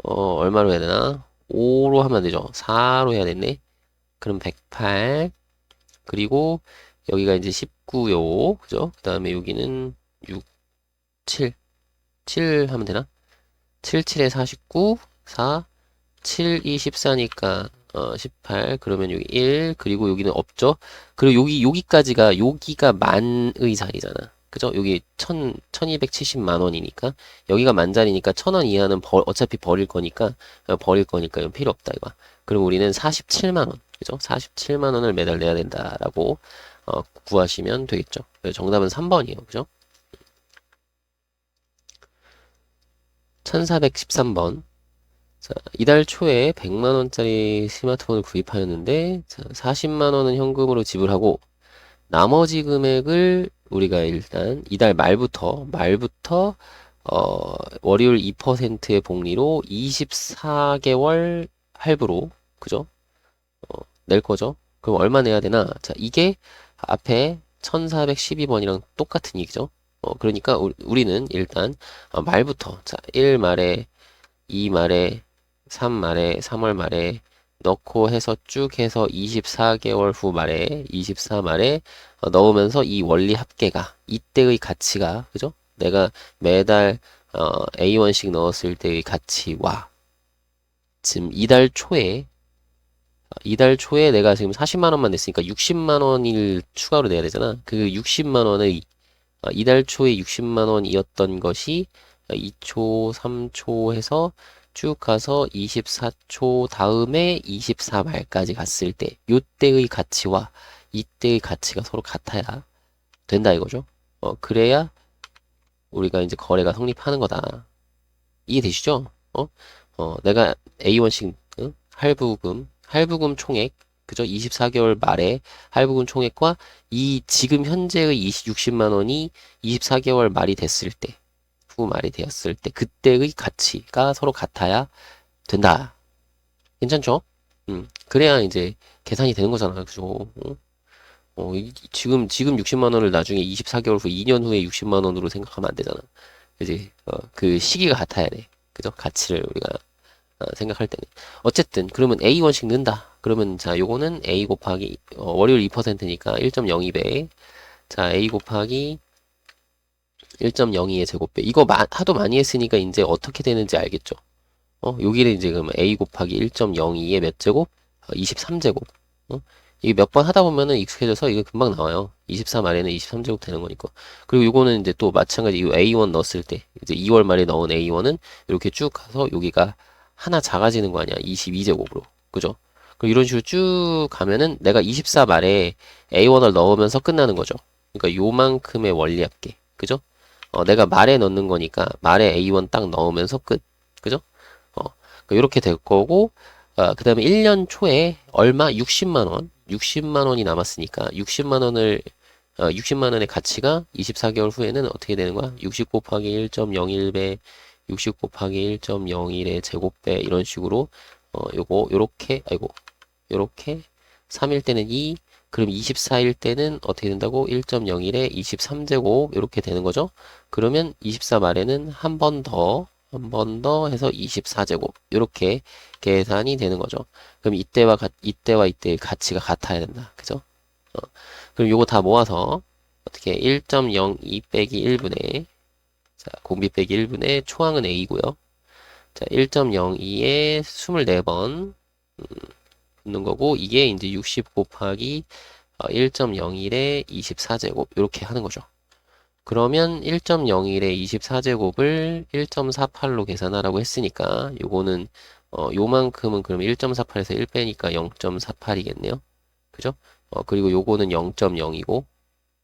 얼마로 해야 되나? 5로 하면 안 되죠. 4로 해야 됐네. 그럼 108 그리고 여기가 이제 19요. 그죠? 그 다음에 여기는 6, 7 7 하면 되나? 7, 7에 49 4 7, 2, 14니까 18 그러면 여기 1 그리고 여기는 없죠. 그리고 여기가 만의 자리잖아. 그죠? 여기 1270만 원이니까 여기가 만 자리니까 1,000원 이하는 어차피 버릴 거니까 이건 필요 없다 이거. 그럼 우리는 47만 원. 그죠? 47만 원을 매달 내야 된다라고 구하시면 되겠죠. 정답은 3번이에요. 그죠? 1413번. 자, 이달 초에 100만원짜리 스마트폰을 구입하였는데, 자, 40만원은 현금으로 지불하고, 나머지 금액을 우리가 일단 이달 말부터, 월요일 2%의 복리로 24개월 할부로, 그죠? 낼 거죠? 그럼 얼마 내야 되나? 자, 이게 앞에 1412번이랑 똑같은 얘기죠? 그러니까 우리는 일단 말부터, 자, 1 말에, 2 말에, 3 말에, 3월 말에 넣고 해서 쭉 해서 24개월 후 말에, 24 말에 넣으면서 이 원리 합계가, 이때의 가치가, 그죠? 내가 매달 A1씩 넣었을 때의 가치와 지금 이달 초에 내가 지금 40만 원만 냈으니까 60만 원을 추가로 내야 되잖아. 그 60만 원의 이달 초에 60만 원이었던 것이 2초, 3초 해서 쭉 가서 24초 다음에 24말까지 갔을 때 요때의 가치와 이때의 가치가 서로 같아야 된다 이거죠. 그래야 우리가 이제 거래가 성립하는 거다. 이해되시죠? 내가 A1씩 할부금 총액, 그죠? 24개월 말에 할부금 총액과 이 지금 현재의 60만 원이 24개월 말이 됐을 때, 후 말이 되었을 때, 그때의 가치가 서로 같아야 된다. 괜찮죠? 그래야 이제 계산이 되는 거잖아. 그죠? 지금 60만 원을 나중에 24개월 후, 2년 후에 60만 원으로 생각하면 안 되잖아. 그지? 그 시기가 같아야 돼. 그죠? 가치를 우리가 생각할 때는. 어쨌든, 그러면 A1씩 넣는다. 그러면, 자, 요거는 A 곱하기, 월요일 2%니까 1.02배. 자, A 곱하기 1.02의 제곱배. 이거 하도 많이 했으니까 이제 어떻게 되는지 알겠죠? 여기를 이제 그러면 A 곱하기 1.02의 몇 제곱? 23제곱. 이게 몇 번 하다 보면은 익숙해져서 이게 금방 나와요. 24 말에는 23제곱 되는 거니까. 그리고 요거는 이제 또 마찬가지 이 A1 넣었을 때, 이제 2월 말에 넣은 A1은 이렇게 쭉 가서 여기가 하나 작아지는 거 아니야. 22제곱으로. 그죠? 그리고 이런 식으로 쭉 가면은 내가 24 말에 A1을 넣으면서 끝나는 거죠. 그러니까 요만큼의 원리 합계. 그죠? 내가 말에 넣는 거니까 말에 A1 딱 넣으면서 끝. 그죠? 그러니까 이렇게 될 거고, 그 다음에 1년 초에 얼마? 60만 원. 60만 원이 남았으니까 60만 원의 가치가 24개월 후에는 어떻게 되는 거야? 60 곱하기 1.01배, 60 곱하기 1.01의 제곱배 이런 식으로 요렇게 3일 때는 2, 그럼 24일 때는 어떻게 된다고? 1.01에 23제곱 이렇게 되는 거죠. 그러면 24 말에는 한 번 더 해서 24제곱 이렇게 계산이 되는 거죠. 그럼 이때와 이때의 가치가 같아야 된다. 그죠? 그럼 요거 다 모아서 어떻게 1.02 빼기 1분의 자, 공비 빼기 1분의 초항은 A고요. 자, 1.02에 24번 붙는 거고 이게 이제 60 곱하기 1.01에 24제곱 이렇게 하는 거죠. 그러면 1.01에 24제곱을 1.48로 계산하라고 했으니까 요거는 요만큼은 그러면 1.48에서 1 빼니까 0.48이겠네요. 그죠? 그리고 요거는 0.0이고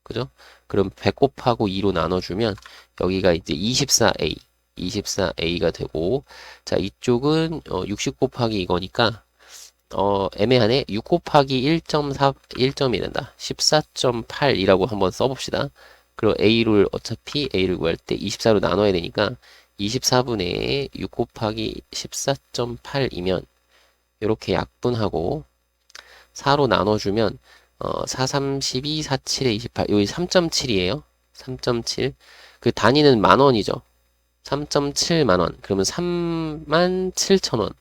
그죠? 그럼 100 곱하고 2로 나눠주면 여기가 이제 24A가 되고 자 이쪽은 60 곱하기 이거니까 애매하네. 6 곱하기 1.4 1점이 된다. 14.8이라고 한번 써봅시다. 그리고 A를 구할 때 24로 나눠야 되니까 24분의 6 곱하기 14.8이면 이렇게 약분하고 4로 나눠주면 4, 32, 4, 7에 28 여기 3.7이에요 3.7 그 단위는 만원이죠 3.7만원 그러면 37,000원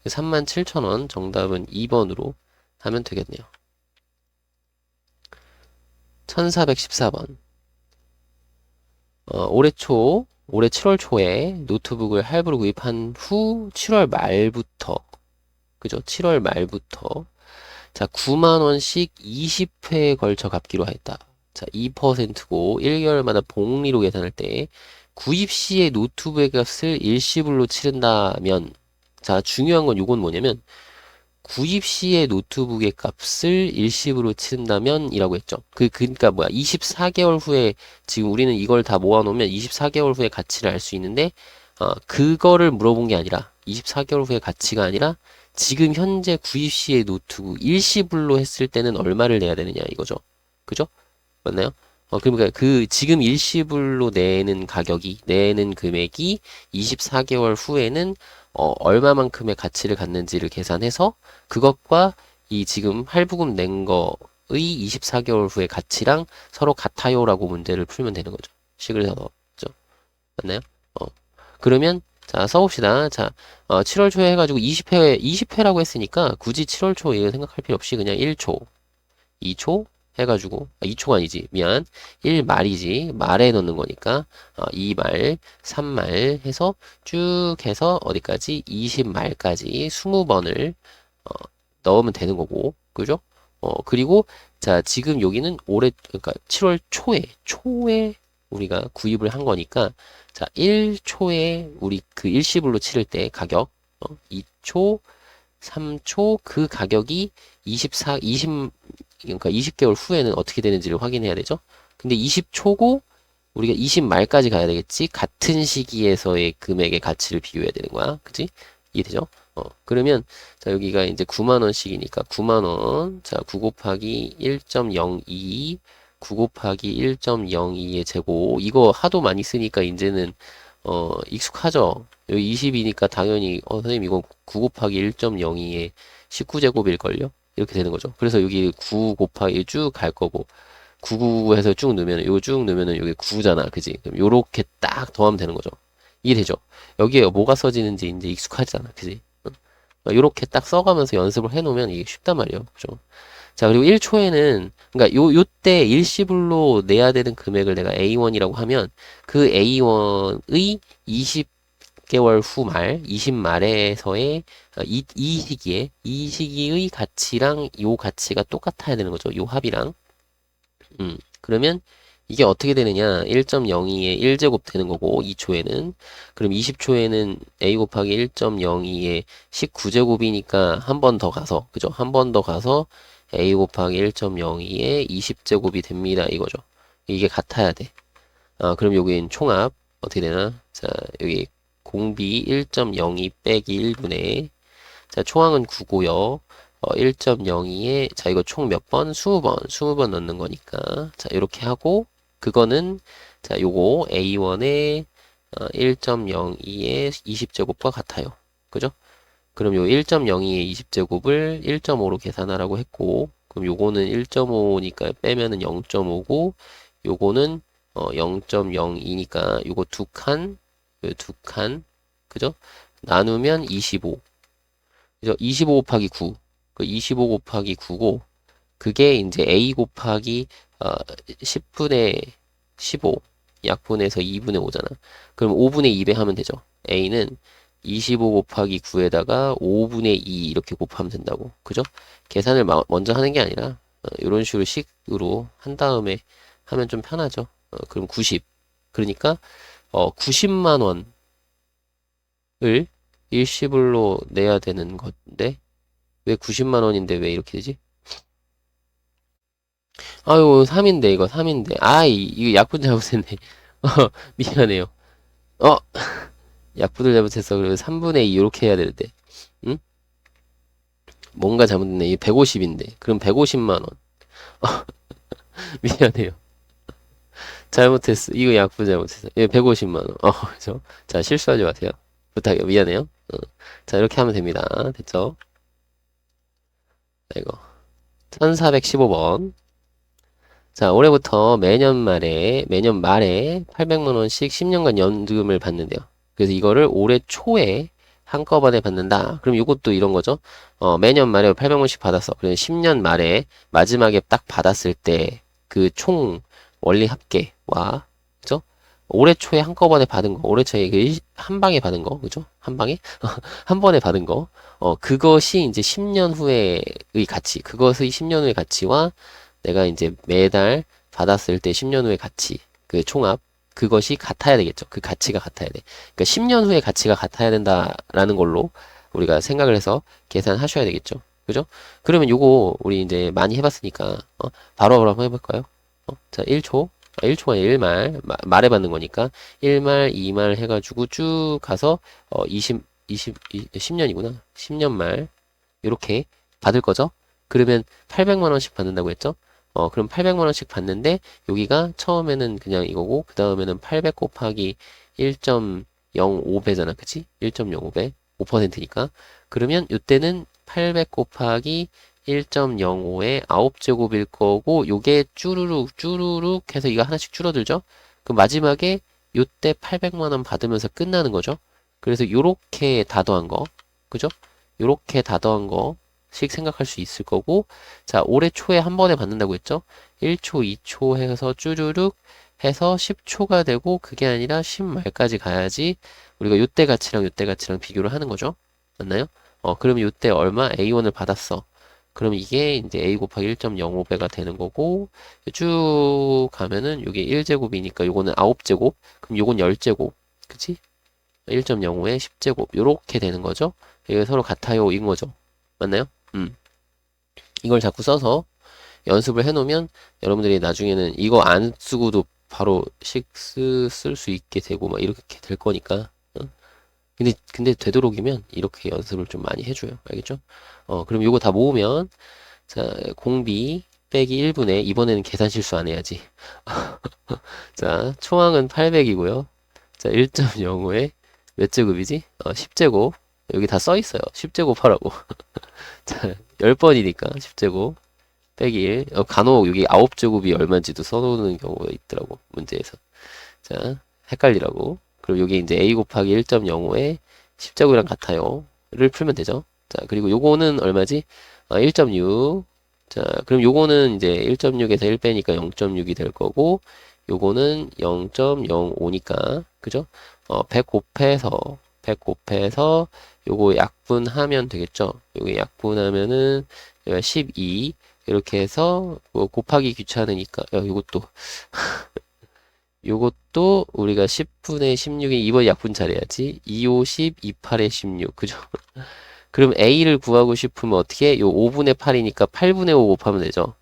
37,000원 정답은 2번으로 하면 되겠네요 1414번 올해 7월 초에 노트북을 할부로 구입한 후 7월 말부터 그죠 7월 말부터 자, 9만원씩 20회에 걸쳐 갚기로 했다. 자, 2%고 1개월마다 복리로 계산할 때 구입 시에 노트북의 값을 일시불로 치른다면 자, 중요한 건 요건 뭐냐면 구입 시에 노트북의 값을 일시불로 치른다면 이라고 했죠. 그러니까 뭐야 24개월 후에 지금 우리는 이걸 다 모아놓으면 24개월 후에 가치를 알 수 있는데 그거를 물어본 게 아니라 24개월 후의 가치가 아니라 지금 현재 구입 시의 노트북 일시불로 했을 때는 얼마를 내야 되느냐 이거죠. 그죠? 맞나요? 그러니까 그 지금 일시불로 내는 금액이 24개월 후에는 얼마만큼의 가치를 갖는지를 계산해서 그것과 이 지금 할부금 낸 거의 24개월 후의 가치랑 서로 같아요라고 문제를 풀면 되는 거죠. 식을 넣었죠. 맞나요? 어. 그러면 자, 써봅시다. 자, 7월 초에 해가지고 20회라고 했으니까 굳이 7월 초 이거 생각할 필요 없이 그냥 1초, 2초 해가지고 2초가 아니지 미안 1말이지 말에 넣는 거니까 2말 3말 해서 쭉 해서 어디까지 20말까지 20번을 넣으면 되는 거고 그죠? 그리고 자 지금 여기는 올해 그러니까 7월 초에 우리가 구입을 한 거니까 자 1초에 우리 그 일시불로 치를 때 가격 2초 3초 그 가격이 20 그러니까 20개월 후에는 어떻게 되는지를 확인해야 되죠. 근데 20초고 우리가 20말까지 가야 되겠지. 같은 시기에서의 금액의 가치를 비교해야 되는 거야. 그치? 이해되죠? 그러면 자 여기가 이제 9만 원씩이니까 9만 원. 자, 9 곱하기 1.02 9 곱하기 1.02의 제곱. 이거 하도 많이 쓰니까 이제는 익숙하죠. 여기 20이니까 당연히 선생님 이건 9 곱하기 1.02의 19제곱일걸요? 이렇게 되는 거죠. 그래서 여기 9 곱하기 쭉 갈 거고 99해서 쭉 넣으면 이거 쭉 넣으면은 여기 9잖아. 그지? 그럼 요렇게 딱 더하면 되는 거죠. 이해되죠? 여기에 뭐가 써지는지 이제 익숙하잖아. 그지? 요렇게 딱 써가면서 연습을 해놓으면 이게 쉽단 말이에요. 그죠? 자, 그리고 1초에는, 그러니까 요때 일시불로 내야 되는 금액을 내가 A1이라고 하면 그 A1의 20개월 후 말, 20말에서의 이 시기의 가치랑 요 가치가 똑같아야 되는 거죠. 요 합이랑. 그러면 이게 어떻게 되느냐? 1.02의 1제곱 되는 거고 2초에는 그럼 20초에는 a 곱하기 1.02의 19제곱이니까 한 번 더 가서 그죠? 한 번 더 가서 a 곱하기 1.02의 20제곱이 됩니다. 이거죠. 이게 같아야 돼. 그럼 여기는 총합 어떻게 되나? 자, 여기 공비 1.02 빼기 1분의 자, 초항은 9고요. 1.02에 자 이거 총 몇 번? 20번 넣는 거니까 자 이렇게 하고 그거는 자 요거 A1의 1.02의 20제곱과 같아요. 그죠? 그럼 요 1.02의 20제곱을 1.5로 계산하라고 했고 그럼 요거는 1.5니까 빼면은 0.5고 요거는 0.02니까 요거 두 칸 그죠? 나누면 25 그죠? 25 곱하기 9 그 25 곱하기 9고 그게 이제 a 곱하기 10분의 15 약분해서 2분의 5잖아. 그럼 5분의 2배 하면 되죠. a는 25 곱하기 9에다가 5분의 2 이렇게 곱하면 된다고. 그죠? 계산을 먼저 하는 게 아니라 이런 식으로 한 다음에 하면 좀 편하죠. 그럼 90. 그러니까 90만 원을 일시불로 내야 되는 건데 왜 90만 원인데 왜 이렇게 되지? 아유, 3인데, 이거 3인데. 이거 약분 잘못했네. 미안해요. 어, 약분을 잘못했어. 그래서 3분의 2 이렇게 해야 되는데. 응? 뭔가 잘못됐네. 이게 150인데. 그럼 150만 원. 미안해요. 잘못했어. 이거 약분 잘못했어. 이거 150만 원. 그죠? 자, 실수하지 마세요. 부탁해요. 미안해요. 자, 이렇게 하면 됩니다. 됐죠? 이거. 1415번. 자, 올해부터 매년 말에 800만 원씩 10년간 연금을 받는데요. 그래서 이거를 올해 초에 한꺼번에 받는다. 그럼 이것도 이런 거죠. 매년 말에 800만 원씩 받았어. 그래서 10년 말에 마지막에 딱 받았을 때 그 총 원리 합계와 그죠? 올해 초에 한꺼번에 받은 거, 올해 초에 한 방에 받은 거, 그죠? 한 방에 한 번에 받은 거, 그것이 이제 10년 후의 가치, 그것의 10년 후의 가치와 내가 이제 매달 받았을 때 10년 후의 가치, 그 총합, 그것이 같아야 되겠죠. 그 가치가 같아야 돼. 그러니까 10년 후의 가치가 같아야 된다라는 걸로 우리가 생각을 해서 계산하셔야 되겠죠. 그죠? 그러면 요거 우리 이제 많이 해봤으니까 바로 한번 해볼까요? 자, 1초. 1초가 1말, 말에 받는 거니까 1말, 2말 해가지고 쭉 가서 10년이구나. 10년 말 이렇게 받을 거죠. 그러면 800만 원씩 받는다고 했죠. 그럼 800만 원씩 받는데 여기가 처음에는 그냥 이거고 그 다음에는 800 곱하기 1.05배잖아. 그치? 1.05배. 5%니까. 그러면 이때는 800 곱하기 1.05의 9제곱일 거고 요게 쭈루룩 쭈루룩 해서 이거 하나씩 줄어들죠. 그럼 마지막에 요때 800만 원 받으면서 끝나는 거죠. 그래서 요렇게 다 더한 거. 그죠? 요렇게 다 더한 거씩 생각할 수 있을 거고 자 올해 초에 한 번에 받는다고 했죠. 1초 2초 해서 쭈루룩 해서 10초가 되고 그게 아니라 10말까지 가야지 우리가 요때 가치랑 요때 가치랑 비교를 하는 거죠. 맞나요? 그러면 요때 얼마? A1을 받았어. 그럼 이게 이제 A 곱하기 1.05배가 되는 거고 쭉 가면은 요게 1제곱이니까 요거는 9제곱 그럼 요건 10제곱 그치? 1.05에 10제곱 요렇게 되는 거죠. 이게 서로 같아요 인 거죠. 맞나요? 이걸 자꾸 써서 연습을 해놓으면 여러분들이 나중에는 이거 안 쓰고도 바로 쓸 수 있게 되고 막 이렇게 될 거니까. 근데 되도록이면 이렇게 연습을 좀 많이 해줘요. 알겠죠? 그럼 요거 다 모으면 자 공비 빼기 1분의 이번에는 계산 실수 안 해야지. 자 초항은 800이고요. 자 1.05에 몇 제곱이지? 10제곱 여기 다 써 있어요. 10제곱 하라고. 자 10번이니까 10제곱 빼기 1. 간혹 여기 9제곱이 얼마인지도 써놓는 경우가 있더라고. 문제에서. 자, 헷갈리라고. 그럼 여기 이제 a 곱하기 1.05에 10제곱이랑 같아요. 를 풀면 되죠. 자, 그리고 요거는 얼마지? 1.6. 자, 그럼 요거는 이제 1.6에서 1 빼니까 0.6이 될 거고, 요거는 0.05니까, 그죠? 100 곱해서, 요거 약분하면 되겠죠? 요거 약분하면은, 여기가 12. 이렇게 해서, 뭐 곱하기 귀찮으니까, 요것도 우리가 10분의 16이 이번 약분 잘해야지. 2, 5, 10, 2, 8에 16. 그죠? 그럼 A를 구하고 싶으면 어떻게? 요 5분의 8이니까 8분의 5 곱하면 되죠.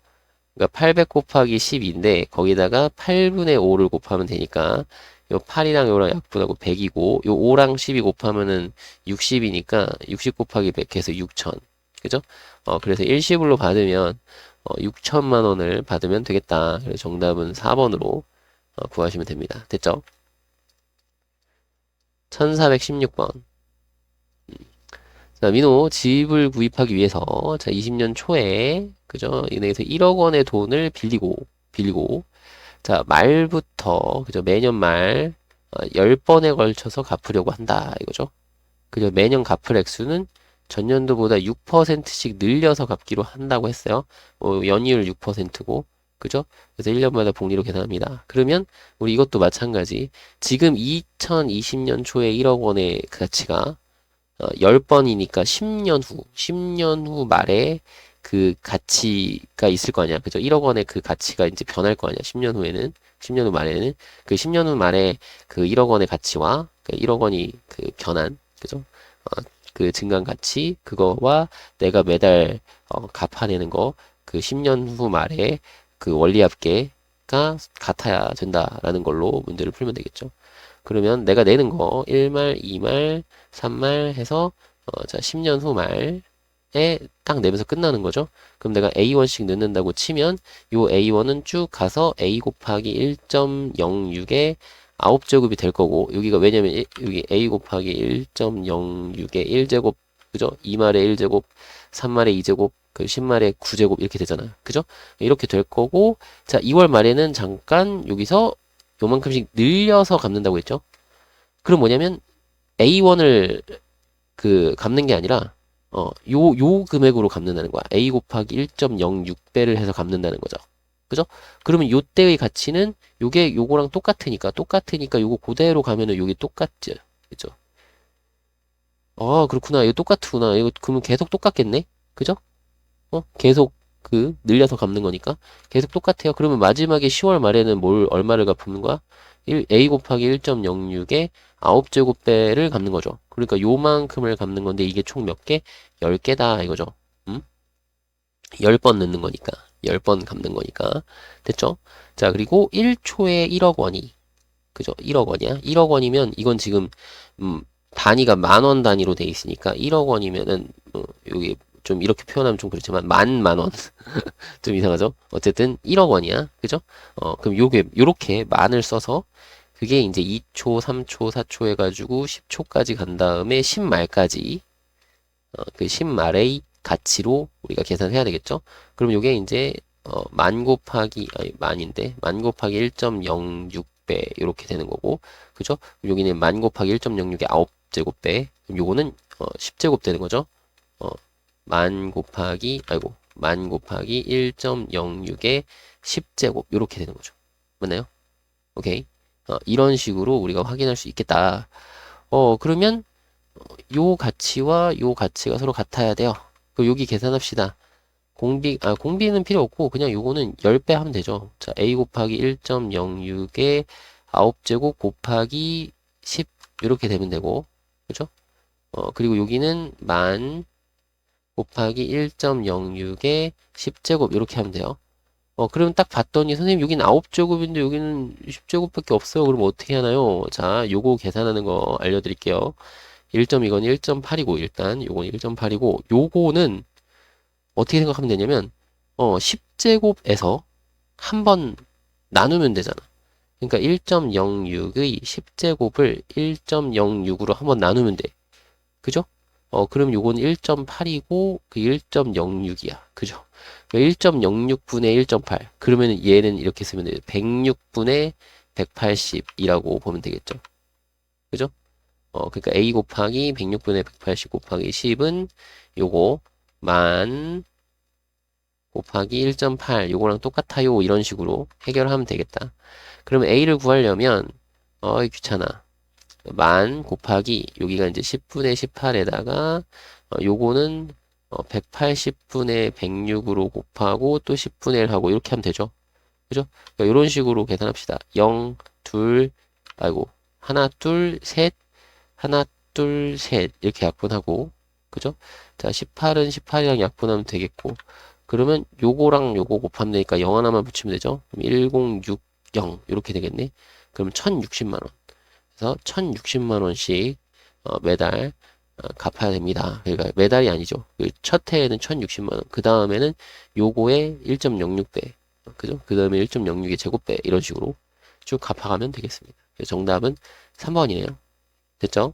그러니까 800 곱하기 10인데 거기다가 8분의 5를 곱하면 되니까 요 8이랑 요랑 약분하고 100이고 요 5랑 12 곱하면은 60이니까 60 곱하기 100 해서 6000. 그죠? 그래서 일시불로 받으면 6천만 원을 받으면 되겠다. 그래서 정답은 4번으로 구하시면 됩니다. 됐죠? 1416번. 자, 민호 집을 구입하기 위해서 자, 20년 초에 그죠? 은행에서 1억 원의 돈을 빌리고 자, 말부터 그죠? 매년 말 10번에 걸쳐서 갚으려고 한다 이거죠. 그죠? 매년 갚을 액수는 전년도보다 6%씩 늘려서 갚기로 한다고 했어요. 연이율 6%고 그죠? 그래서 1년마다 복리로 계산합니다. 그러면 우리 이것도 마찬가지. 지금 2020년 초에 1억 원의 그 가치가 10번이니까 10년 후 말에 그 가치가 있을 거 아니야. 그죠? 1억 원의 그 가치가 이제 변할 거 아니야. 10년 후에는. 10년 후 말에는. 그 10년 후 말에 그 1억 원의 가치와 그 1억 원이 그 변한, 그죠? 그 증가한 가치, 그거와 내가 매달 갚아내는 거, 그 10년 후 말에 그 원리합계가 같아야 된다라는 걸로 문제를 풀면 되겠죠. 그러면 내가 내는 거 1말, 2말, 3말 해서 자 10년 후 말에 딱 내면서 끝나는 거죠. 그럼 내가 A1씩 넣는다고 치면 요 A1은 쭉 가서 A 곱하기 1.06에 9제곱이 될 거고 여기가 왜냐면 여기 A 곱하기 1.06에 1제곱 그죠? 2말에 1제곱 3말에 2제곱 그 10말에 9제곱 이렇게 되잖아. 그죠? 이렇게 될 거고 자 2월 말에는 잠깐 여기서 요만큼씩 늘려서 갚는다고 했죠. 그럼 뭐냐면 A1을 그 갚는 게 아니라 요 금액으로 갚는다는 거야. A 곱하기 1.06배를 해서 갚는다는 거죠. 그죠? 그러면 요때의 가치는 요게 요거랑 똑같으니까 요거 그대로 가면은 요게 똑같죠. 그죠? 아, 그렇구나. 이거 똑같구나. 이거 그러면 계속 똑같겠네. 그죠? 계속 그 늘려서 갚는 거니까 계속 똑같아요. 그러면 마지막에 10월 말에는 얼마를 갚는 거야? A 곱하기 1.06에 9제곱배를 갚는 거죠. 그러니까 요만큼을 갚는 건데 이게 총 몇 개? 10개다 이거죠. 10번 넣는 거니까 10번 갚는 거니까. 됐죠? 자, 그리고 1초에 1억 원이, 그죠? 1억 원이야. 1억 원이면 이건 지금, 단위가 10,000원 단위로 돼 있으니까 1억 원이면은, 여기 좀 이렇게 표현하면 좀 그렇지만, 10,000원. 좀 이상하죠? 어쨌든 1억 원이야. 그죠? 그럼 요렇게 만을 써서 그게 이제 2초, 3초, 4초 해가지고 10초까지 간 다음에 10말까지 그 10말의 가치로 우리가 계산해야 되겠죠? 그럼 요게 이제 만 곱하기 아니 만인데 만 곱하기 1.06배 이렇게 되는 거고 그죠? 여기는 만 곱하기 1.06의 9제곱배 그럼 요거는 10제곱 되는 거죠? 어, 만 곱하기 1.06의 10제곱 이렇게 되는 거죠. 맞나요? 오케이. 이런 식으로 우리가 확인할 수 있겠다. 그러면 요 가치와 요 가치가 서로 같아야 돼요. 그럼 여기 계산합시다. 공비는 필요 없고 그냥 요거는 10배 하면 되죠. 자, a 곱하기 1.06의 9제곱 곱하기 10 이렇게 되면 되고 그죠? 그리고 여기는 만 곱하기 1.06의 10제곱 이렇게 하면 돼요. 그럼 딱 봤더니 선생님 여기는 9제곱인데 여기는 10제곱밖에 없어요. 그럼 어떻게 하나요? 자, 요거 계산하는 거 알려드릴게요. 이건 1.8이고 일단 요건 1.8이고 요거는 어떻게 생각하면 되냐면 10제곱에서 한 번 나누면 되잖아. 그러니까 1.06의 10제곱을 1.06으로 한 번 나누면 돼. 그죠? 그럼 요건 1.8이고 그 1.06이야. 그죠? 1.06분의 1.8. 그러면 얘는 이렇게 쓰면 돼요. 106분의 180이라고 보면 되겠죠. 그죠? 그러니까 a 곱하기 106분의 180 곱하기 10은 요거 만 곱하기 1.8 요거랑 똑같아요. 이런 식으로 해결하면 되겠다. 그러면 a를 구하려면 귀찮아. 만 곱하기 여기가 이제 10분의 18에다가 요거는 180분의 106으로 곱하고 또 10분의 1 하고 이렇게 하면 되죠. 그죠? 그러니까 이런 식으로 계산합시다. 0, 둘, 아이고 하나, 둘, 셋, 하나, 둘, 셋 이렇게 약분하고 그죠? 자, 18은 18이랑 약분하면 되겠고 그러면 요거랑 요거 곱하면 되니까 0 하나만 붙이면 되죠? 그럼 1060 이렇게 되겠네. 그럼 1060만 원. 그래서 1060만 원씩 매달 갚아야 됩니다. 그러니까 매달이 아니죠. 그 첫 해에는 1060만 원. 그 다음에는 요거의 1.06배. 그죠? 그 다음에 1.06의 제곱배 이런 식으로 쭉 갚아가면 되겠습니다. 그래서 정답은 3번이네요. 됐죠?